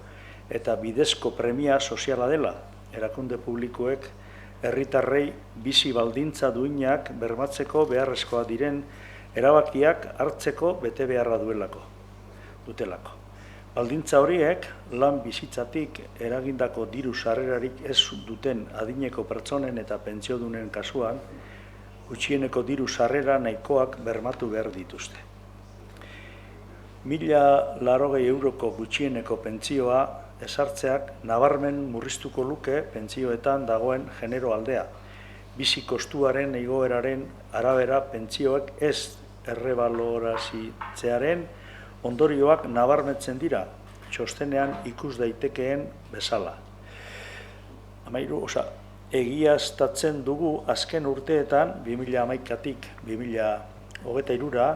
eta bidezko premia soziala dela, erakunde publikoek herritarrei bizi baldintza duinak bermatzeko beharrezkoa diren erabakiak hartzeko bete beharra dutelako. Baldintza horiek lan bizitzatik eragindako diru sarrerarik ez duten adineko pertsonen eta pentsiodunen kasuan gutxieneko diru sarrera nahikoak bermatu behar dituzte. 1.080 euroko gutxieneko pentsioa ezartzeak nabarmen murriztuko luke pentsioetan dagoen genero aldea. Bizi kostuaren igoeraren arabera pentsioek ez errebalorazitzearen ondorioak nabarmetzen dira, txostenean ikus daitekeen bezala. Egiaztatzen dugu azken urteetan, 2011-tik 2023-ra,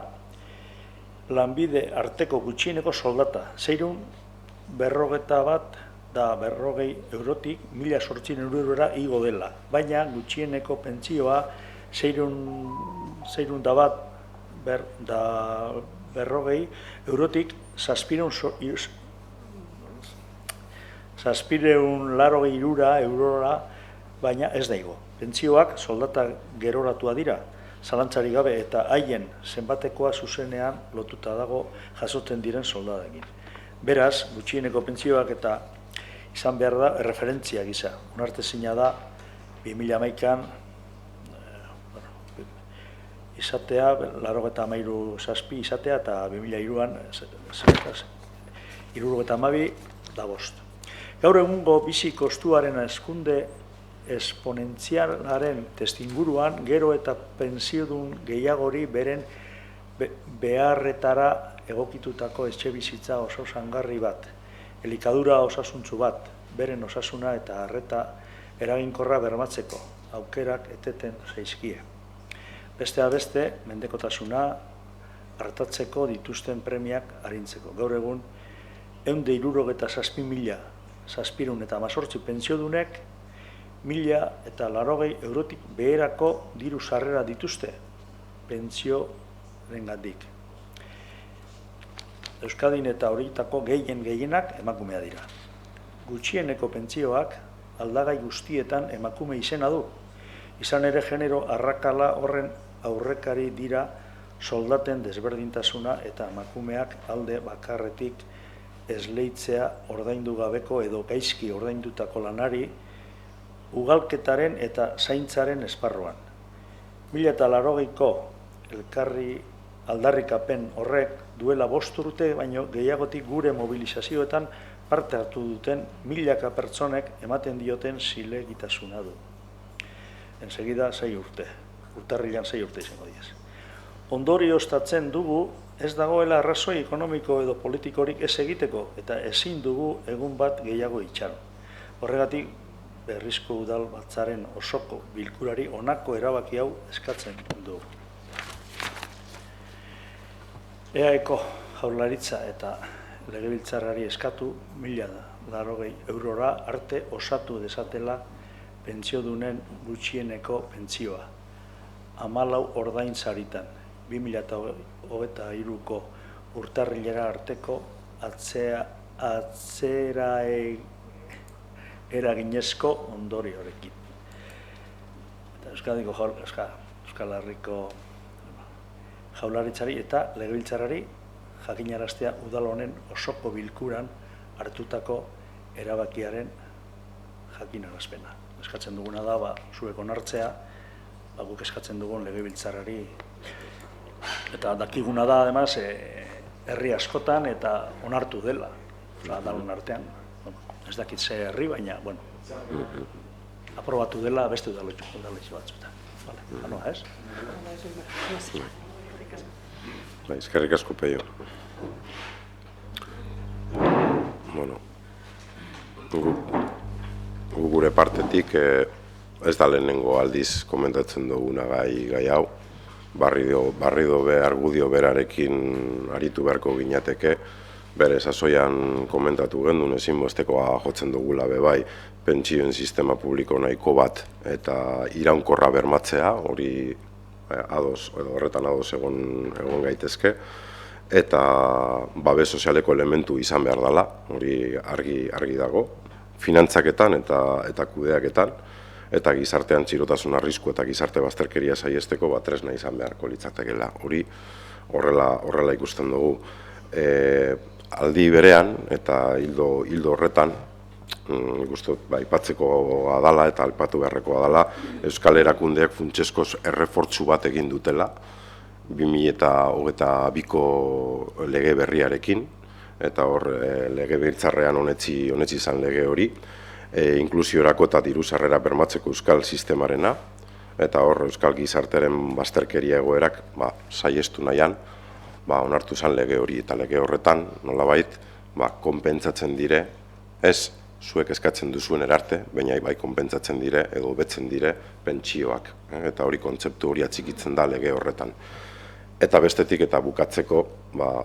lanbide arteko gutxieneko soldata, 641 eurotik 1.800 eurora igo dela, baina gutxieneko pentsioa 640 eurotik 783 eurora, baina ez da igo. Pentsioak soldata geroratua dira, zalantzarik gabe eta haien zenbatekoa zuzenean lotuta dago jasotzen diren soldadekin. Beraz, gutxieneko pentsioak eta izan behar da referentzia gisa. Onartezina da 2011an izatea, 93 izatea eta 2003an 72 da bost. Gaur egungo bizi kostuaren hazkunde esponentzialaren testuinguruan gero eta pentsiodun gehiagori beren beharretara egokitutako etxebizitza oso zangarri bat, elikadura osasuntsu bat, beren osasuna eta arreta eraginkorra bermatzeko aukerak eteten zaizkie. Besteak beste, mendekotasuna hartatzeko dituzten premiak arintzeko. Gaur egun, 167.718 pentsiodunek 1.080 eurotik beherako diru sarrera dituzte pentsiorengatik. Euskadin eta horietako gehienak emakumea dira. Gutxieneko pentsioak aldagai guztietan emakume izena du. Izan ere genero arrakala horren aurrekari dira soldaten desberdintasuna eta emakumeak alde bakarretik esleitzea ordaindu gabeko edo gaizki ordaindutako lanari ugalketaren eta zaintzaren esparruan. 1080ko elkarri aldarrikapen horrek duela 5 urte baino gehiagotik gure mobilizazioetan parte hartu duten milaka pertsonek ematen dioten zilegitasuna du. Ensegida 6 urte, urtarrilan 6 urte izango diaz. Ondorioztatzen dugu ez dagoela arrazoi ekonomiko edo politikorik ez egiteko eta ezin dugu egun bat gehiago itxaron. Horregatik Berrizko Udal Batzaren osoko bilkurari honako erabaki hau eskatzen dugu. EAeko Jaurlaritza eta Legebiltzarrari eskatu 1.080 eurora arte osatu dezatela pentsiodunen gutxieneko pentsioa. 14 ordainsaritan 2023ko urtarrilera arteko eraginezko ondoriorekin. Euskal Herriko Jaurlaritzari eta Legebiltzarrari jakinaraztea udal honen osoko bilkuran hartutako erabakiaren jakinarazpena. Eskatzen duguna da, zuek onartzea, guk eskatzen dugun Legebiltzarrari. Eta dakiguna da, además, herri askotan eta onartu dela, dalon artean. Ez dakit ze herri, baina, bueno, aprobatu dela beste udaletxe batzuetan. Hanoa, ez? Eskerrik asko, Peio. Bueno, gure partetik ez da lehenengo aldiz komentatzen duguna gai hau. barrido argudio berarekin aritu beharko ginateke, bere sasoian komentatu gendun ezinbestekoa jotzen dugula bai pentsioen sistema publiko nahiko bat eta iraunkorra bermatzea, hori horretan ados egon gaitezke, eta babes sozialeko elementu izan behar dela, hori argi dago, finantzaketan eta kudeaketan, eta gizartean txirotasun arrisku eta gizarte bazterkeria saiesteko tresna izan beharko litzatekeela. Hori horrela ikusten dugu. Aldi berean eta hildo horretan, nik aipatzeko adala eta aipatu beharrekoa dela, Euskal Erakundeak funtsezko errefortzu bat egin dutela, 2022ko lege berriarekin, eta hor legebiltzarrean onetsi izan lege hori, inklusiorako eta diru sarrera bermatzeko euskal sistemarena, eta hor euskal gizarteren bazterkeria egoerak saiestu nahian, onartu zen lege hori, eta lege horretan nolabait konpentsatzen dire, ez zuek eskatzen duzuen erarte, baina bai konpentsatzen dire edo betzen dire pentsioak, eta hori kontzeptu hori atxikitzen da lege horretan. Eta bestetik eta bukatzeko,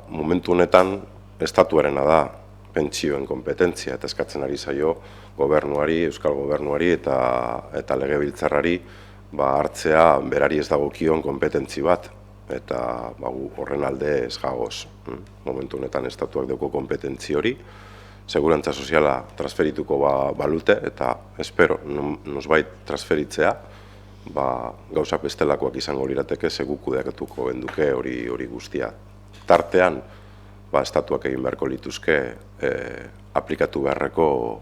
momentu honetan estatuarena da pentsioen kompetentzia, eta eskatzen ari zaio gobernuari, euskal gobernuari eta legebiltzarrari hartzea berari ez dagokion kompetentzi bat, eta horren alde ez gagoz. Momentu honetan estatuak dauko kompetentzi hori, segurantza soziala transferituko balute, eta espero nosbait transferitzea, gauzak bestelakoak izango lirateke segu kudeakatuko genduke hori guztia. Tartean, estatuak egin beharko lituzke aplikatu beharreko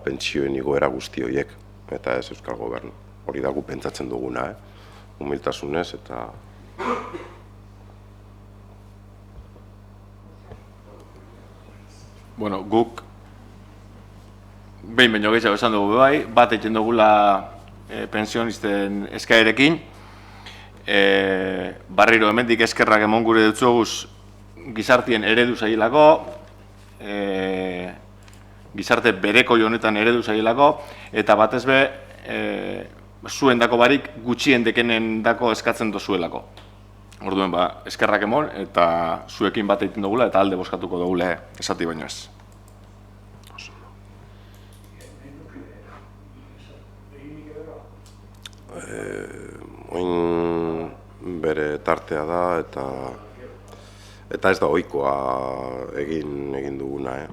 pentsioen igoera guzti horiek, eta ez euskal gobernu. Hori dago pentsatzen duguna, humiltasunez eta... Bueno, guk behin baino gehiago esan dugu bai, bat egiten dugula pensionisten eskaerekin, barriro hemendik eskerrak emon gure dutzoguz gizartien eredu zailako, gizarte bereko honetan eredu zailako, eta batez be zuen dako barik gutxien dekenen dako eskatzen dozuelako. Orduen eskerrak emon eta zuekin bat egiten dugula eta alde boskatuko dugule esati baino ez. Oin bere tartea da eta ez da ohikoa egin duguna.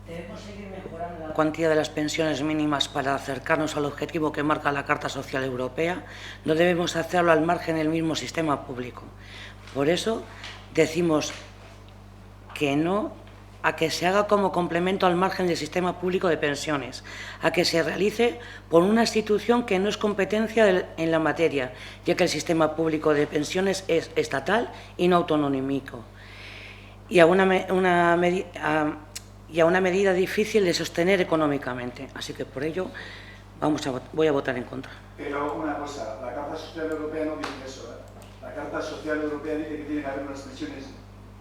Debemos seguir mejorando la cuantía de las pensiones mínimas para acercarnos al objetivo que marca la Carta Social Europea. No debemos hacerlo al margen del mismo sistema público. Por eso decimos que no a que se haga como complemento al margen del sistema público de pensiones, a que se realice por una institución que no es competencia en la materia, ya que el sistema público de pensiones es estatal y no autonómico, y a una medida difícil de sostener económicamente. Así que por ello voy a votar en contra. Pero una cosa, la Carta Social Europea no dice eso. La Carta Social Europea dice que tiene que haber unas pensiones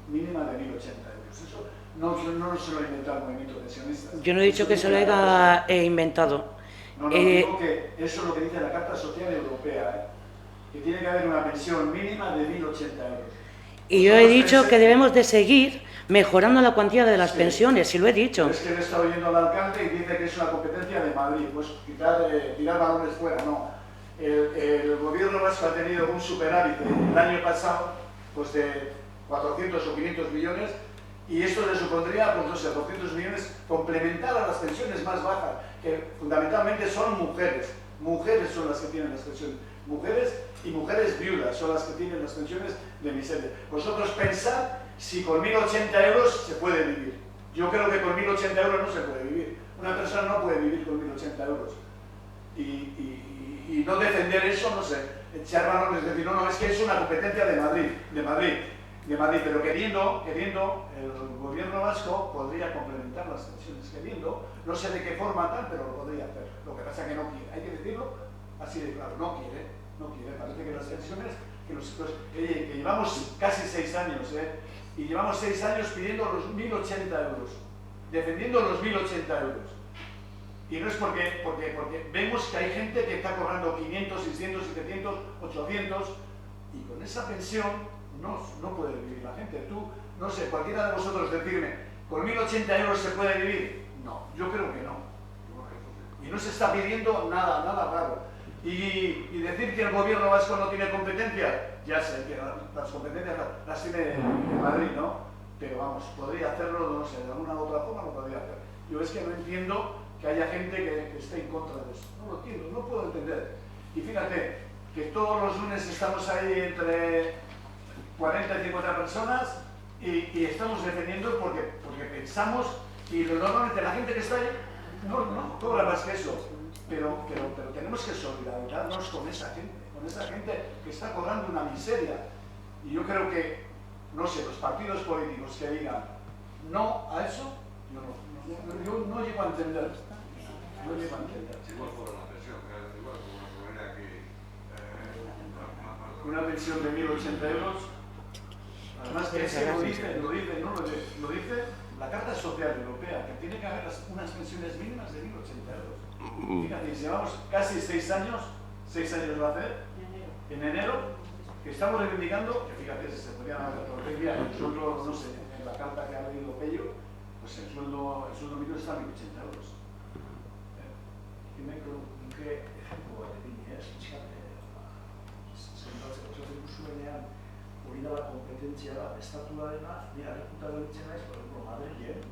mínimas de 1.080 euros. Eso no se lo ha inventado el movimiento pensionista. Yo no he dicho que se lo haya inventado. No, digo que eso es lo que dice la Carta Social Europea, que tiene que haber una pensión mínima de 1.080 euros. Y yo he dicho que debemos de seguir mejorando la cuantía de las pensiones, si lo he dicho. Es que le he estado oyendo al alcalde y dice que es una competencia de Madrid, pues tirar balones fuera, no. El gobierno vasco ha tenido un superávit el año pasado pues de 400 o 500 millones y esto le supondría, pues no sé, 200 millones complementar a las pensiones más bajas, que fundamentalmente son mujeres. Mujeres son las que tienen las pensiones. Mujeres y mujeres viudas son las que tienen las pensiones de miseria. Vosotros pensad si con 1.080 euros se puede vivir. Yo creo que con 1.080 euros no se puede vivir. Una persona no puede vivir con 1.080 euros. Y no defender eso, no sé, echar balones, decir, no, es que es una competencia de Madrid, pero queriendo, el gobierno vasco podría complementar las pensiones, queriendo, no sé de qué forma tal, pero lo podría hacer. Lo que pasa es que no quiere, hay que decirlo así de claro, no quiere, parece que las pensiones, que llevamos casi 6 años, y llevamos 6 años pidiendo los 1.080 euros, defendiendo los 1.080 euros. Y no es porque vemos que hay gente que está cobrando 500, 600, 700, 800 y con esa pensión no puede vivir la gente. Tú, no sé, cualquiera de vosotros decirme, ¿con 1.080 euros se puede vivir? No, yo creo que no. Y no se está pidiendo nada raro. Y decir que el gobierno vasco no tiene competencia, ya sé que las competencias las tiene en Madrid, ¿no? Pero vamos, podría hacerlo, no sé, de alguna u otra forma lo podría hacer. Yo es que no entiendo que haya gente que esté en contra de eso. No lo entiendo, no puedo entender. Y fíjate que todos los lunes estamos ahí entre 40 y 50 personas y estamos defendiendo porque pensamos, y normalmente la gente que está ahí no cobra más que eso, pero tenemos que solidarizarnos con esa gente que está cobrando una miseria. Y yo creo que, no sé, los partidos políticos que digan no a eso, yo no llego a entender. No llego a entender. Una pensión de 1.080 euros, además que ese lo dice la Carta Social Europea, que tiene que haber unas pensiones mínimas de 1.080 euros. Fíjate, llevamos casi 6 años va a hacer, en enero, que estamos reivindicando, que fíjate, se podrían haber protegido, nosotros, no sé, en la carta que ha leído Pello, pues el sueldo mínimo está en 1.080 euros. Nuke ejemplu bat egin, zenbatzeko, zaten duzuenean hori dela kompetentzia da, estatuarena, ni arrekuta gelditzen naiz, por ejemplo, Madrilen,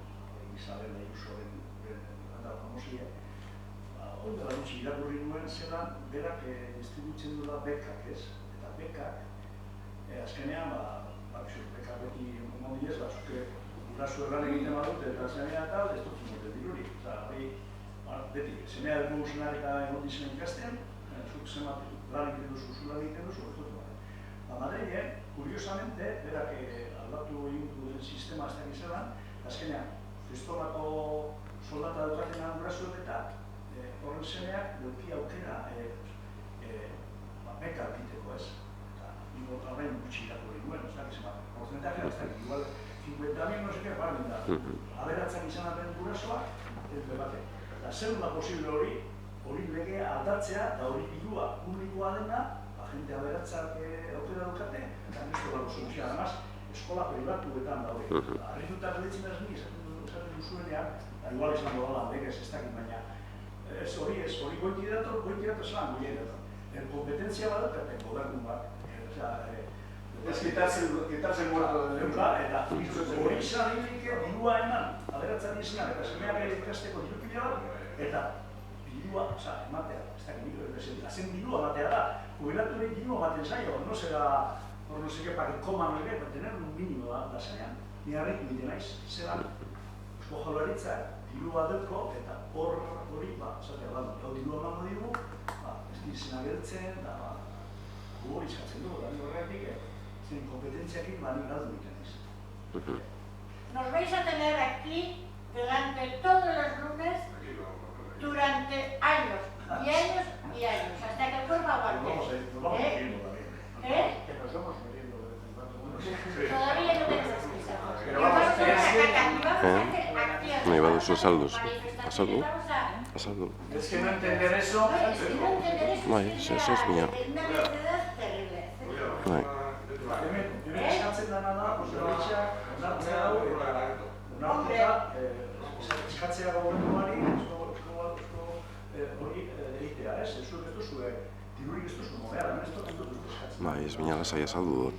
Isabel Ayusoren andara famosia, hori dela gutxi irakurri nuen zelan, berak distribuitzen duela bekak, ez? Eta bekak, azkenean, bekak beti mondiez, zuke gurasu erran egiten badut, eta zenean eta ez dut zimote dirurik. Beti, semea dugu zenak eta egotin zen ikastean, zuk zemat lan egiten duzu, zulan egiten duzu, ez dut bada. Madrilen, kuriosamente, berak aldatu egin duen sistema ez dakiz zelan, azkenean, kristolako soldata dukaten gurasoek eta horren semeak duki aukera beka egiteko, ez? Eta, horrein gutxi irakurri duen, ez dakiz zemat, porcentaje, ez dakiz, igual, 50.000 no sé qué, barbin da. Aberatzen izan apen gurasoak, ez debate. Eta zer da posible hori legea aldatzea, eta hori dirua publikoa dena, gente aberatzak aukera dukate, eta nesko dago soluzioa. Además, eskola pribatuetan daude. Arritutak lehitzen ez ni, esaten duzuenean, eta igual esan dudala, legez ez dakit, baina hori goiti dator zelan, goiti dator. Kompetentzia bat dut, gobernu bat. Ez quitarse el muerto de deuda, eta hori izan egiteke dirua eman, aberatzen izan, eta semeak ikasteko dirupila bat, eta dirua, ematea, ez dakit, azen dirua ematea da, jubilaturik dirua ematen zaio, no será, no sé qué, para que coman o qué, para tener un mínimo da zenean, ni harritu egiten naiz, zelan, Eusko Jaurlaritzak dirua dutko, eta hori, esatea da, dirua emango digu, ez dizena gertzen, da, hori izatzen dugu, da, horretik, zen kompetentziakin bani galdu egiten ez. Nos vais a tener aquí durante todos los lunes, durante años y años y años, hasta que el cuerpo aguante. Nos vamos muriendo también. Que nos vamos muriendo de vez en cuando. Todavía no tenéis expresión. Y vamos a hacer acciones. Nahi baduzu azalduz. Azaldu. Es que no entender eso... Bai, ez mia. Una necedad terrible. Bai. Hemen eskatzen dena da, Jaurlaritzak onartzea hau, onartuta eskatzea gobernuari, hori egitea, ez? Zuek ez duzu, dirurik ez duzu mobea, ez duzu eskatzen. Bai, ez mina lasai azaldu dut.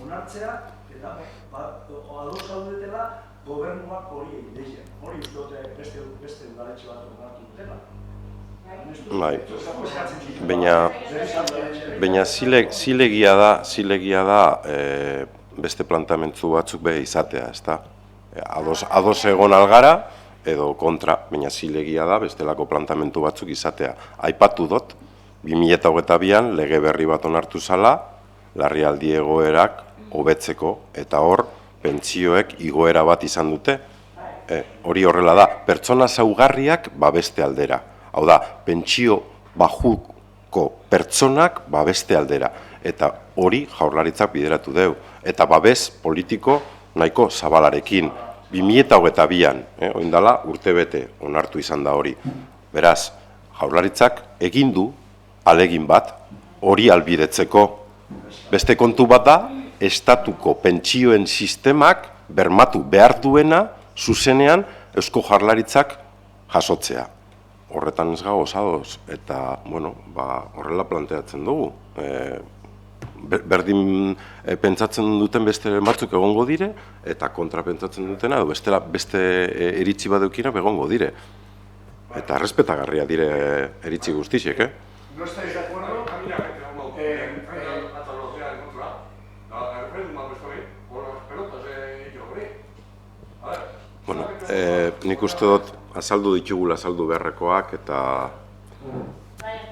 Onartzea, eta ados zaudetela gobernuak hori egin. Hori uste dute beste udaletxe bat onartu dutela. Bai, baina zilegia da beste plantamentu batzuk be izatea, ezta? Ados egon algara edo kontra, baina zilegia da bestelako plantamentu batzuk izatea. Aipatu dut, 2022an lege berri bat onartu zala, larrialdi egoerak hobetzeko, eta hor, pentsioek igoera bat izan dute. Hori horrela da, pertsona zaugarriak babeste aldera. Hau da, pentsio bajuko pertsonak babeste aldera. Eta hori Jaurlaritzak bideratu deu. Eta babes politiko nahiko zabalarekin. 2022an, oindala urtebete onartu izan da hori. Beraz, Jaurlaritzak egin du ahalegin bat hori albidetzeko. Beste kontu bat da, estatuko pentsioen sistemak bermatu behar duena zuzenean Eusko Jaurlaritzak jasotzea. Horretan ez gago osadoz, eta, bueno, horrela planteatzen dugu. Berdin pentsatzen duten beste batzuk egongo dire, eta kontra pentsatzen dutena, beste iritzi badeukina egongo dire. Eta respetagarria dire iritzi guztiek, ¿No estáis de acuerdo? Bueno, nik uste dut azaldu ditugula azaldu beharrekoak eta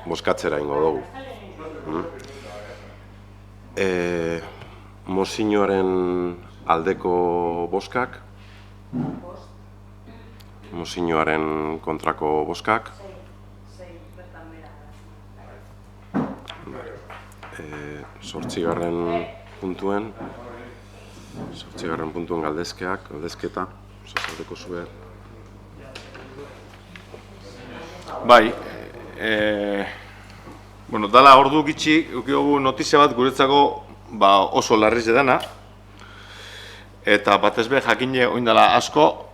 bozkatzera ingo dugu. Mozioaren aldeko bozkak, mozioaren kontrako bozkak, zortzigarren puntuen galdezketa, sasaldeko zue. Bai, bueno, dala ordu gitxi, ukiogu notizia bat guretzako oso larriz edana, eta batez be jakine oindala asko,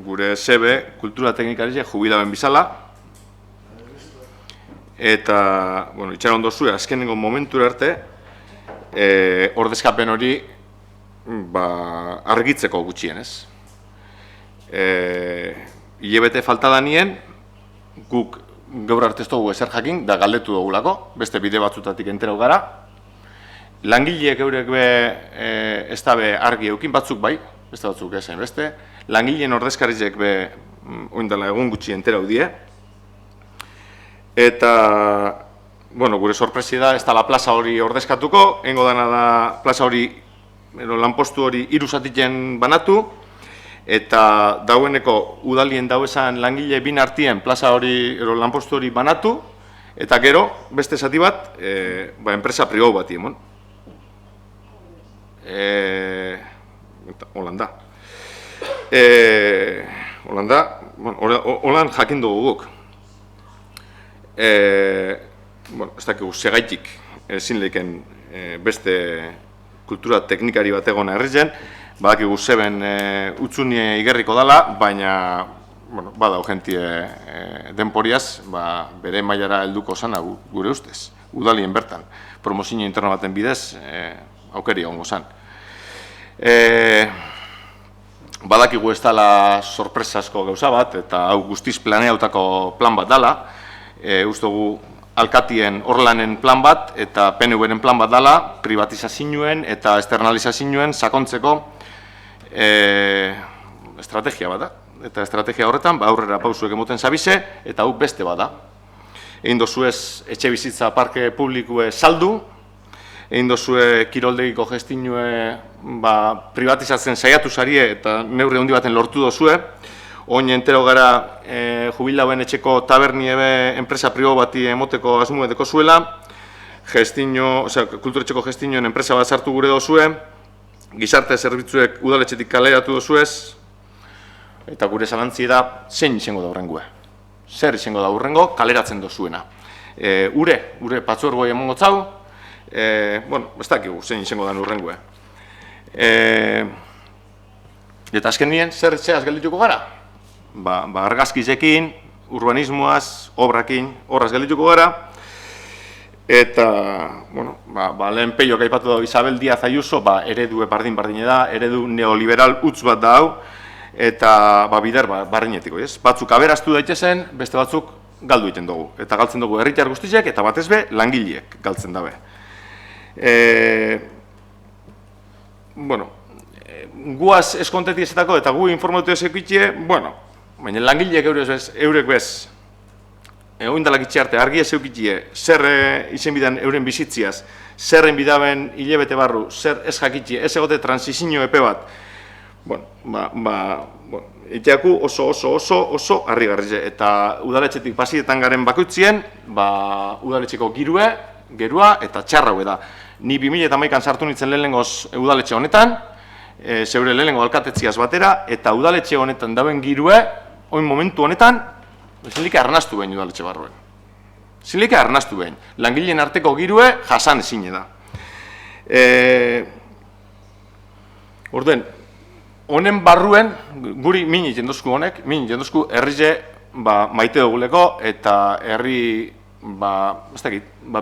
gure sebe kultura teknikaria jubilaben bizala, eta, bueno, itxaron ondo zuen, azkenengo momentura arte, ordezkapen hori argitzeko gutxienez. Hilebete falta da nien, guk gaur arte ez dugu ezer jakin, da galdetu dugulako, beste bide batzutatik enterau gara. Langileek eurek ez da argi eukin batzuk bai, beste batzuk ezain beste. Langileen ordezkarizek oindala egun gutxi enterau die. Eta, bueno, gure sorpresi da, ez da la plaza hori ordezkatuko, engo dana da plaza hori, lanpostu hori 3 zatitzen banatu, eta daueneko udalien dauezan langile bin artien plaza hori, lanpostu hori banatu, eta gero, beste zati bat, enpresa pribau bat emon. Holanda. Holan jakin dugu guk. Ez dakigu segaitik ezin leken beste kultura teknikari bat egon errezen, badakigu zeben utzunie igerriko dela, baina badau jentie denporiaz, bere mailara helduko zana gure ustez, udalien bertan, promozio interno baten bidez aukeri egongo zan. Badakigu ez dela sorpresasko gauza bat, eta hau guztiz planeautako plan bat dela, ustogu alkatien horlanen plan bat eta PNV-ren plan bat dela, privatizazioen eta externalizazioen sakontzeko estrategia bat da. Eta estrategia horretan aurrera pausuek emoten zabize, eta hau beste bat da. Egin dozuez etxe bizitza parke publikue saldu, egin dozue kiroldegiko gestinue privatizatzen saiatu zarie eta neurri handi baten lortu dozue. Oin entero gara jubilauen etxeko taberni enpresa pribo bati emoteko asmueteko zuela, kulturetxeko gestinoen enpresa bat sartu gure dozue, gizarte zerbitzuek udaletxetik kaleratu dozuez, eta gure zalantzi da, zein izango da hurrengoa. Zer izango da hurrengo, kaleratzen dozuena. Ure patzuergoi emongo txau, ez dakigu zein izango da hurrengoa. Eta azken nien, zer etxeaz geldituko gara? Argazkizekin, urbanismoaz, obrakin, horraz geldituko gara. Eta, lehen peiok aipatu dago Isabel Díaz Ayuso, eredu bardin-bardine da, eredu neoliberal utz bat da hau, eta bider barrinetiko, ez? Batzuk aberaztu daitezen, beste batzuk galdu egiten dugu. Eta galtzen dugu herritar guztiak, eta batez be, langileek galtzen dabe. Guaz eskonteti ezetako, eta gu informatu ezekitie, baina langileek eurek bez, oindalak itxarte, argi ez eukitie, zer izen bidan euren bizitziaz, zerren bidaben hilebete barru, zer ez jakitie, ez egote transizio epe bat, iteaku oso harrigarri, eta udaletxetik pasietan garen bakoitzien, udaletxeko gerua eta txarraue da. Ni 2011an sartu nintzen lehenengoz udaletxe honetan, zeure lehenengo alkatetziaz batera, eta udaletxe honetan dauen girue, oin momentu honetan, zinlike arnastu behin udaletxe barruen. Zinlike arnastu behin. Langileen arteko girue jasan ezin da. Orden, honen barruen, guri mini jendozku honek, herrize maite duguleko, eta herri,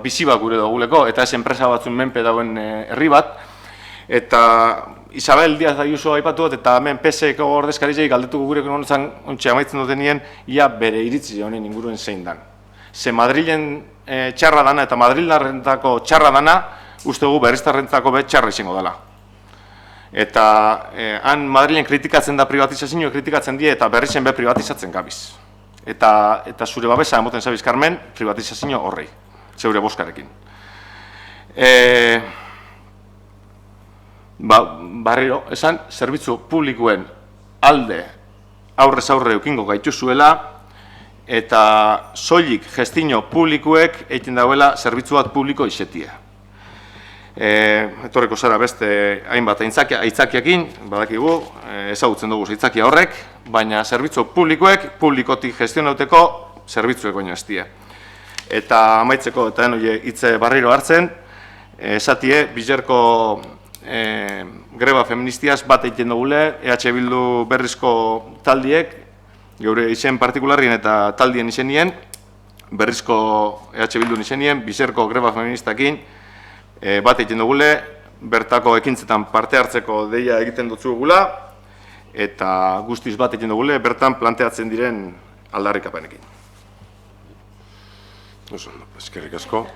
bizi bat gure duguleko, eta ez enpresa batzun menpe dauen herri bat, eta Isabel Díaz Ayuso aipatu dut, eta hemen PSeko ordezkarizei galdetuko gureko honetan ontsi amaitzen dutenien, ia bere iritzi honen inguruen zein dan. Ze Madrilen txarra dana eta Madrildarrentzako txarra dana, uste gu berriztarrentzako txarra izango dela. Eta han Madrilen kritikatzen da privatizazioa, kritikatzen die eta berrizen be privatizatzen gabiz. Eta zure babesa emoten zabiz, Carmen, privatizazio horrei, zeure boskarekin. Barriro, esan, zerbitzu publikoen alde aurrez aurre eukingo gaituzuela, eta soilik gestio publikoek egiten dauela zerbitzu bat publiko izetia. Etorreko zara beste hainbat aitzakiakin, badakigu, ezagutzen dugu aitzakia horrek, baina zerbitzu publikoek publikotik gestionauteko zerbitzuek baino ez die. Eta amaitzeko, eta hitze barriro hartzen, esatie, Bizerko greba feministiaz bat egiten dugule, EH Bildu berrizko taldiek, geure izen partikularrien eta taldien izenien, berrizko EH Bildun izenien, Bizerko greba feministakin, bat egiten dugule, bertako ekintzetan parte hartzeko deia egiten dutzuegula, eta guztiz bat egiten dugule, bertan planteatzen diren aldarrikapenekin. Eskerrik asko.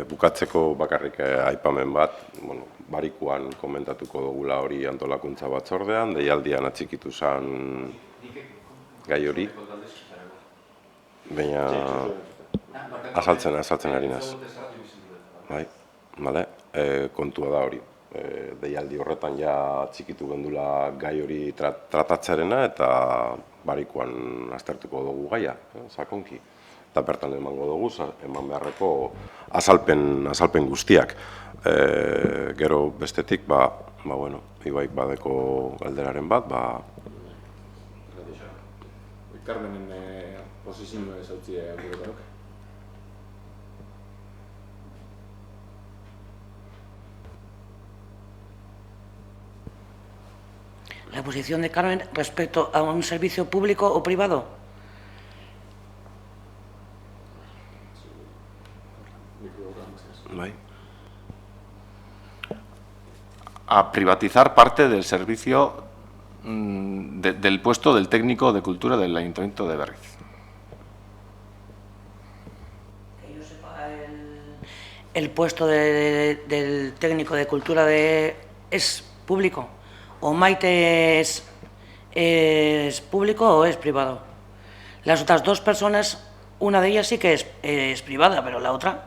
Bukatzeko bakarrik aipamen bat, barikuan komentatuko dugula hori antolakuntza batzordean, deialdian atxikitu zen gai hori, baina azaltzen ari naz. Kontua da hori. Deialdi horretan ja atxikitu gendula gai hori tratatzearena eta barikuan aztertuko dugu gaia, sakonki. Eta bertan emango dugu, eman beharreko azalpen guztiak. Gero bestetik, Ibaik badeko galderaren bat, Carmenen posizioa ezautzia gure baroke. La posición de Carmen respecto a un servicio público o privado. A privatizar parte del servicio del puesto del técnico de cultura del Ayuntamiento de Berriz. Que yo sepa, el puesto del técnico de cultura es público. ¿O Maite es público o es privado? Las otras dos personas, una de ellas sí que es privada, pero la otra...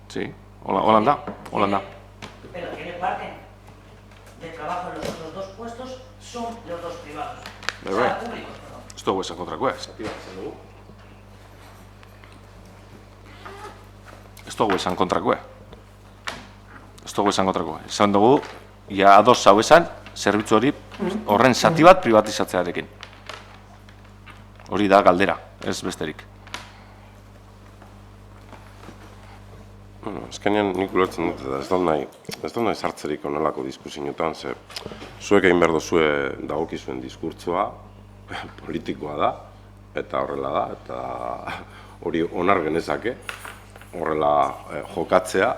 Sí, Holanda. Pero tiene parte de trabajo en los otros dos puestos, son los dos privados. O sea, públicos, perdón. Esto huesa kontrakoa. Esto huesan kontrakoa. Esan dugu, ja ados hau esan, zerbitzu hori horren zati bat privatizatzearekin. Hori da galdera, ez besterik. Azkenean nik ulertzen dut, eta ez da nahi sartzerik onelako diskusioetan, ze zuek egin behar duzue dagokizuen diskurtsoa, politikoa da, eta horrela da, eta hori onar genezake, horrela jokatzea,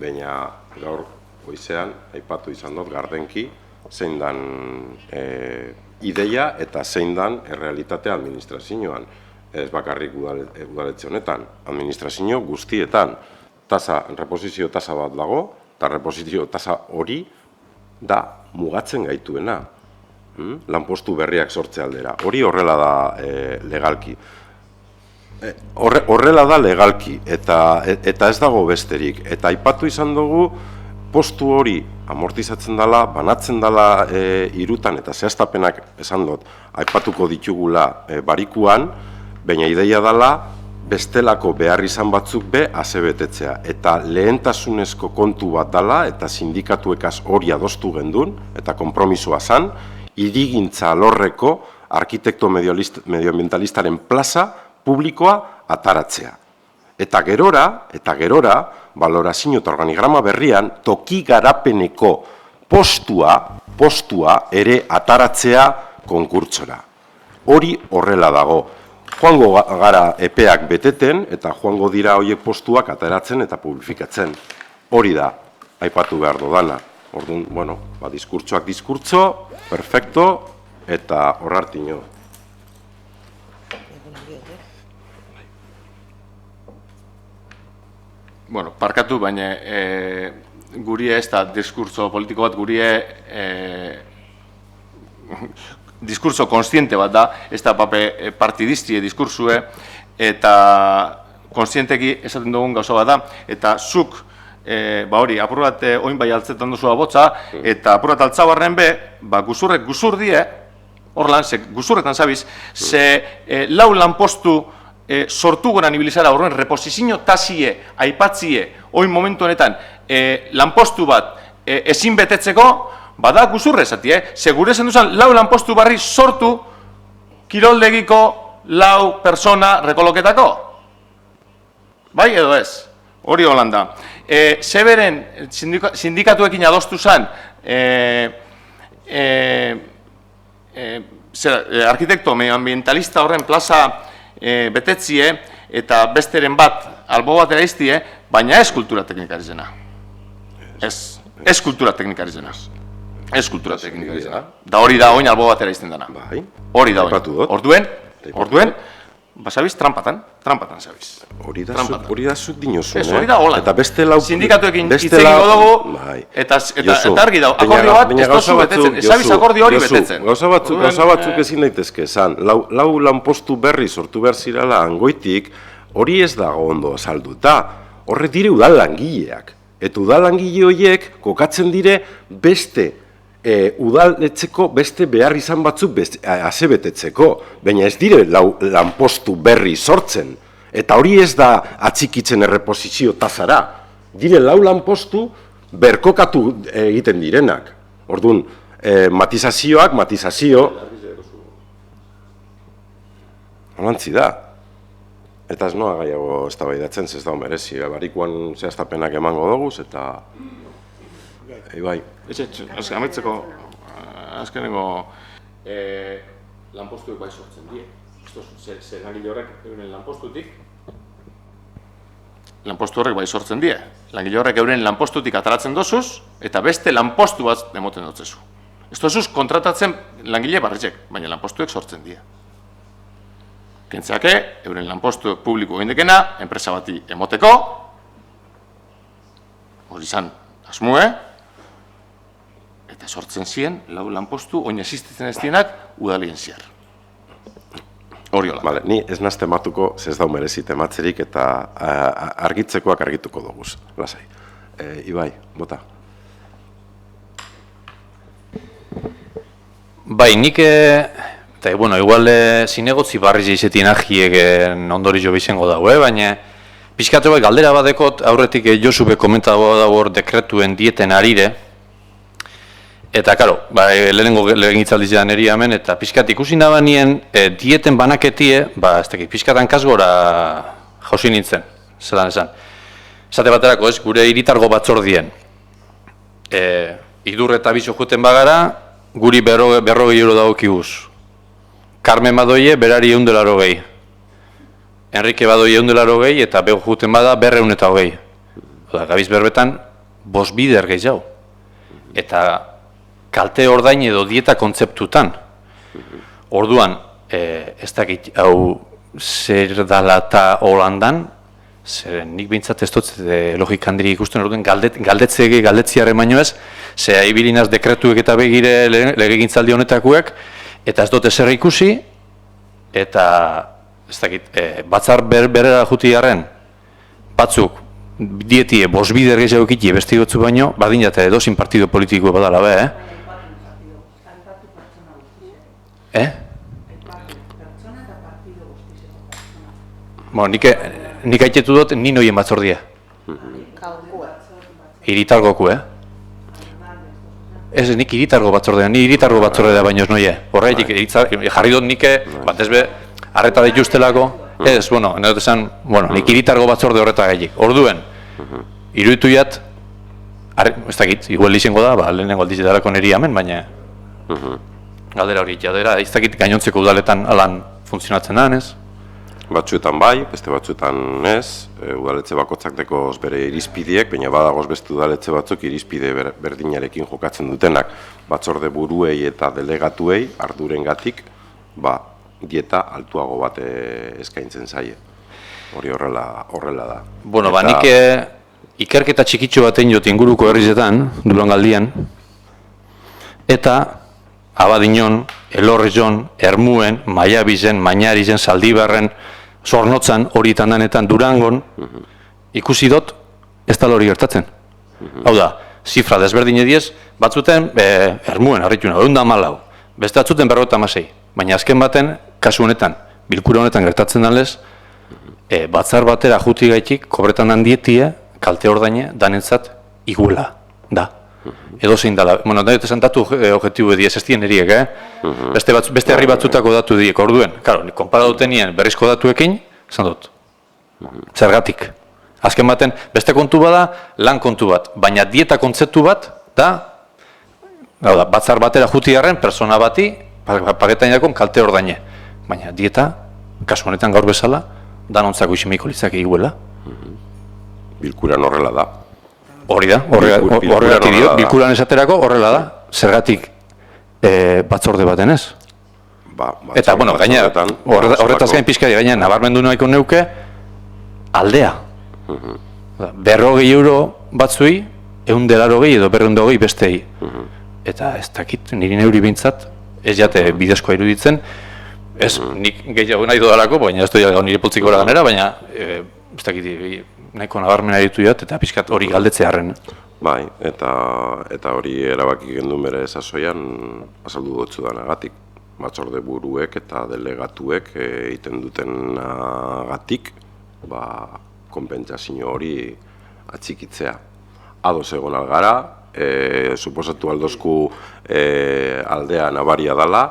baina gaur goizean, aipatu izan dut, gardenki, zein dan ideia eta zein dan errealitatea administrazioan, ez bakarrik udaletxe honetan, administrazio guztietan, reposizio tasa bat dago, eta reposizio tasa hori da mugatzen gaituena, lanpostu berriak sortze aldera. Hori horrela da legalki. Horrela da legalki, eta ez dago besterik. Eta aipatu izan dugu postu hori amortizatzen dela, banatzen dela hirutan eta zehaztapenak esan dut, aipatuko ditugula barikuan, baina ideia dela bestelako behar izan batzuk be asebetetzea. Eta lehentasunezko kontu bat dela, eta sindikatuekaz hori adostu gendun, eta konpromisoa zan, hirigintza alorreko arkitekto medioambientalistaren plaza publikoa ataratzea. Eta gerora, valorazio eta organigrama berrian, toki garapeneko postua ere ataratzea konkurtsora. Hori horrela dago. Joango gara epeak beteten, eta joango dira horiek postuak ateratzen eta publifikatzen. Hori da, aipatu behar dodana. Orduan, bueno, diskurtsoak diskurtso, perfecto, eta horartino. Bueno, parkatu, baina gurie ez da diskurtso politiko bat, gurie diskurtso konstiente bat da, ez da pape partidistie diskursue, eta konstienteki esaten dugun gauza bat da, eta zuk, hori, apur bat oin bai altzetan duzua botza, eta apur bat altza barren be, guzurrek guzur die, horlan, guzurretan zabiz, ze lau lanpostu sortu goran ibilizara horren reposizio tasie, aipatzie, oin momentu honetan, lanpostu bat ezin betetzeko, bada guzurre esati, segure zen duzan lau lanpostu barri sortu kiroldegiko lau persona rekoloketako. Bai edo ez? Hori holanda. Zeberen sindikatuekin adostu zen arkitekto medioambientalista horren plaza betetzie eta besteren bat albo batera iztie, baina ez kultura teknikari zena. Ez kultura teknikari zena. Ez kultura teknikari zena. Da hori da oin albo batera izten dena. Hori da oin. Orduen, basabiz, trampatan zabiz. Hori da zut dinozun, ez, hori da hola. Eta beste lau... Sindikatuekin hitzegiko dugu, eta argi dago, akordio bat ez dozu betetzen, ezabiz akordio hori betetzen. Gauza batzuk ezin daitezke esan, lau lanpostu berri sortu behar zirala angoitik, hori ez dago ondo azalduta, horre dire udal langileak. Eta udal langile horiek kokatzen dire beste udaletxeko beste behar izan batzuk asebetetzeko, baina ez dire lanpostu berri sortzen. Eta hori ez da atxikitzen erreposizio tasara. Dire lau lanpostu berkokatu egiten direnak. Orduan, matizazio... Holantzi da. Eta ez noa gaiago eztabaidatzen, ez da merezi. Barikuan zehaztapenak emango doguz, eta... Bai. Amaitzeko, azkeneko lanpostuek bai sortzen die. Zer langile horrek euren lanpostutik? Lanpostu horrek bai sortzen die. Langile horrek euren lanpostutik ataratzen dozuz, eta beste lanpostu bat demoten dotzezu. Ez dozuz kontratatzen langile barritxek, baina lanpostuek sortzen die. Kentzake, euren lanpostu publiko egindekena, enpresa bati emoteko, hori izan asmue, eta sortzen ziren, lau lanpostu, oin existitzen ez dienak, udalien ziar. Hori hola. Vale, ni ez nazte matuko, ez dau merezi tematzerik, eta argitzekoak argituko doguz, lasai. Ibai, bota. Bai, nik, eta, bueno, igual zinegotzi barri izetien ahiek ondori jo bizengo dago, baina pixkatu bai galdera badekot, aurretik Josube komentatu dago hor dekretuen dieten arire, eta, karo, lehenengo lehengitzaldiz da niri hemen, eta pixkat ikusi nabanien dieten banaketie, ez dakit, pixkatan kasgora jauzi nintzen, zelan esan. Esate baterako ez, gure hiritargo batzordien. Idur eta bizo juten bagara, guri 40 euro dagokiguz. Carmen badoie, berari 180. Enrique badoie 180, eta beho juten bada 220. Gabiz berbetan, 5 bider gehiago. Eta kalte ordain edo dieta kontzeptutan. Orduan, ez dakit hau zer dala eta Holandan, zeren nik bintzat ez dut logik handiri ikusten, orduan galdetziare baino ez, ze ibilinaz dekretuek eta begire legegintzaldi honetakuek, eta ez dut ezer ikusi, eta ez dakit, batzar berera juti garren, batzuk dietie bosbider gehiago ekitie beste gotzu baino, badinate edozin partido politiko badala be, Bueno, nik aitetu dut nin hoien batzordia. Iritargoku, Ez, nik iritargo batzordea, ni iritargo batzordea baino ez noie. Horregatik, jarri dut nik, bat ez be, arreta dituztelako, ez, bueno, nahi dut esan, nik iritargo batzorde horreta gaitik. Orduen, iruditu jat, ez dakit, igual izango da, lehenengo aldizetarako niri hemen, baina galdera hori jadera, ez dakit gainontzeko udaletan alan funtzionatzen da, ez? Batzuetan bai, beste batzuetan ez, udaletxe bakotzak dekoz bere irizpideek, baina badagoz beste udaletxe batzuk irizpide berdinarekin jokatzen dutenak, batzorde buruei eta delegatuei ardurengatik, dieta altuago bat eskaintzen zaie. Hori horrela da. Bueno, nik ikerketa txikitxo baten jot inguruko herrizetan, Durangaldian, eta Abadiñon, Elorrion, Ermuen, Maiabizen, Mañarizen, Zaldibarren, Zornotzan, horietan danetan, Durangon, ikusi dut, ez da hori gertatzen. Hau da, zifra desberdin ediez, batzuten, Ermuen, harrituna, 114, beste batzuten 56, baina azken baten, kasu honetan, bilkura honetan gertatzen danlez, batzar batera juti gaitik, kobretan handietie, kalte ordaine, danentzat, iguela, da. Edo zein dela, bueno, nahi dut esan datu objektibu ediez, ez dien eriek, beste herri batzutako datu ediek, orduen, karo, konpara dutenien berrizko datuekin, esan dut, zergatik. Azken baten, beste kontu bada, lan kontu bat, baina dieta kontzeptu bat, da, batzar batera jutiarren, persona bati, paketainakon kalte ordaine. Baina dieta, kasu honetan gaur bezala, danontzako isimiko litzak eguela. Bilkuran horrela da. Hori da, horregatik dio, bilkuran esaterako horrela da, zergatik batzorde baten ez. Eta, bueno, gaina, horretaz gain pizkari, gaina, nabarmendu nahiko neuke, aldea. 100 euro batzui, 180 edo 200 bestei. Eta ez dakit, niri neuri behintzat, ez jate bidezkoa iruditzen, ez nik gehiago nahi dudalako, baina ez dut nire poltziko gara ganera, baina ez dakit, nahiko nabarmena ditu jat, eta pixkat hori galdetzearen. Bai, eta hori erabaki gendun bere sasoian azaldu dutzu danagatik. Batzorde buruek eta delegatuek egiten dutenagatik konpentsazio hori atxikitzea. Ados egon algara, suposatu aldozku aldea nabaria dela,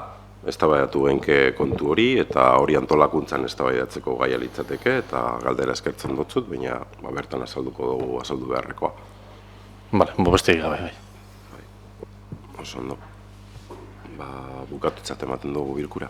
eztabaidatu genke kontu hori, eta hori antolakuntzan eztabaidatzeko gaia litzateke, eta galdera eskertzen dutzut, baina bertan azaldu beharrekoa. Bale, beste gabe, bai. Oso ondo. Bukatutzat ematen dugu bilkura.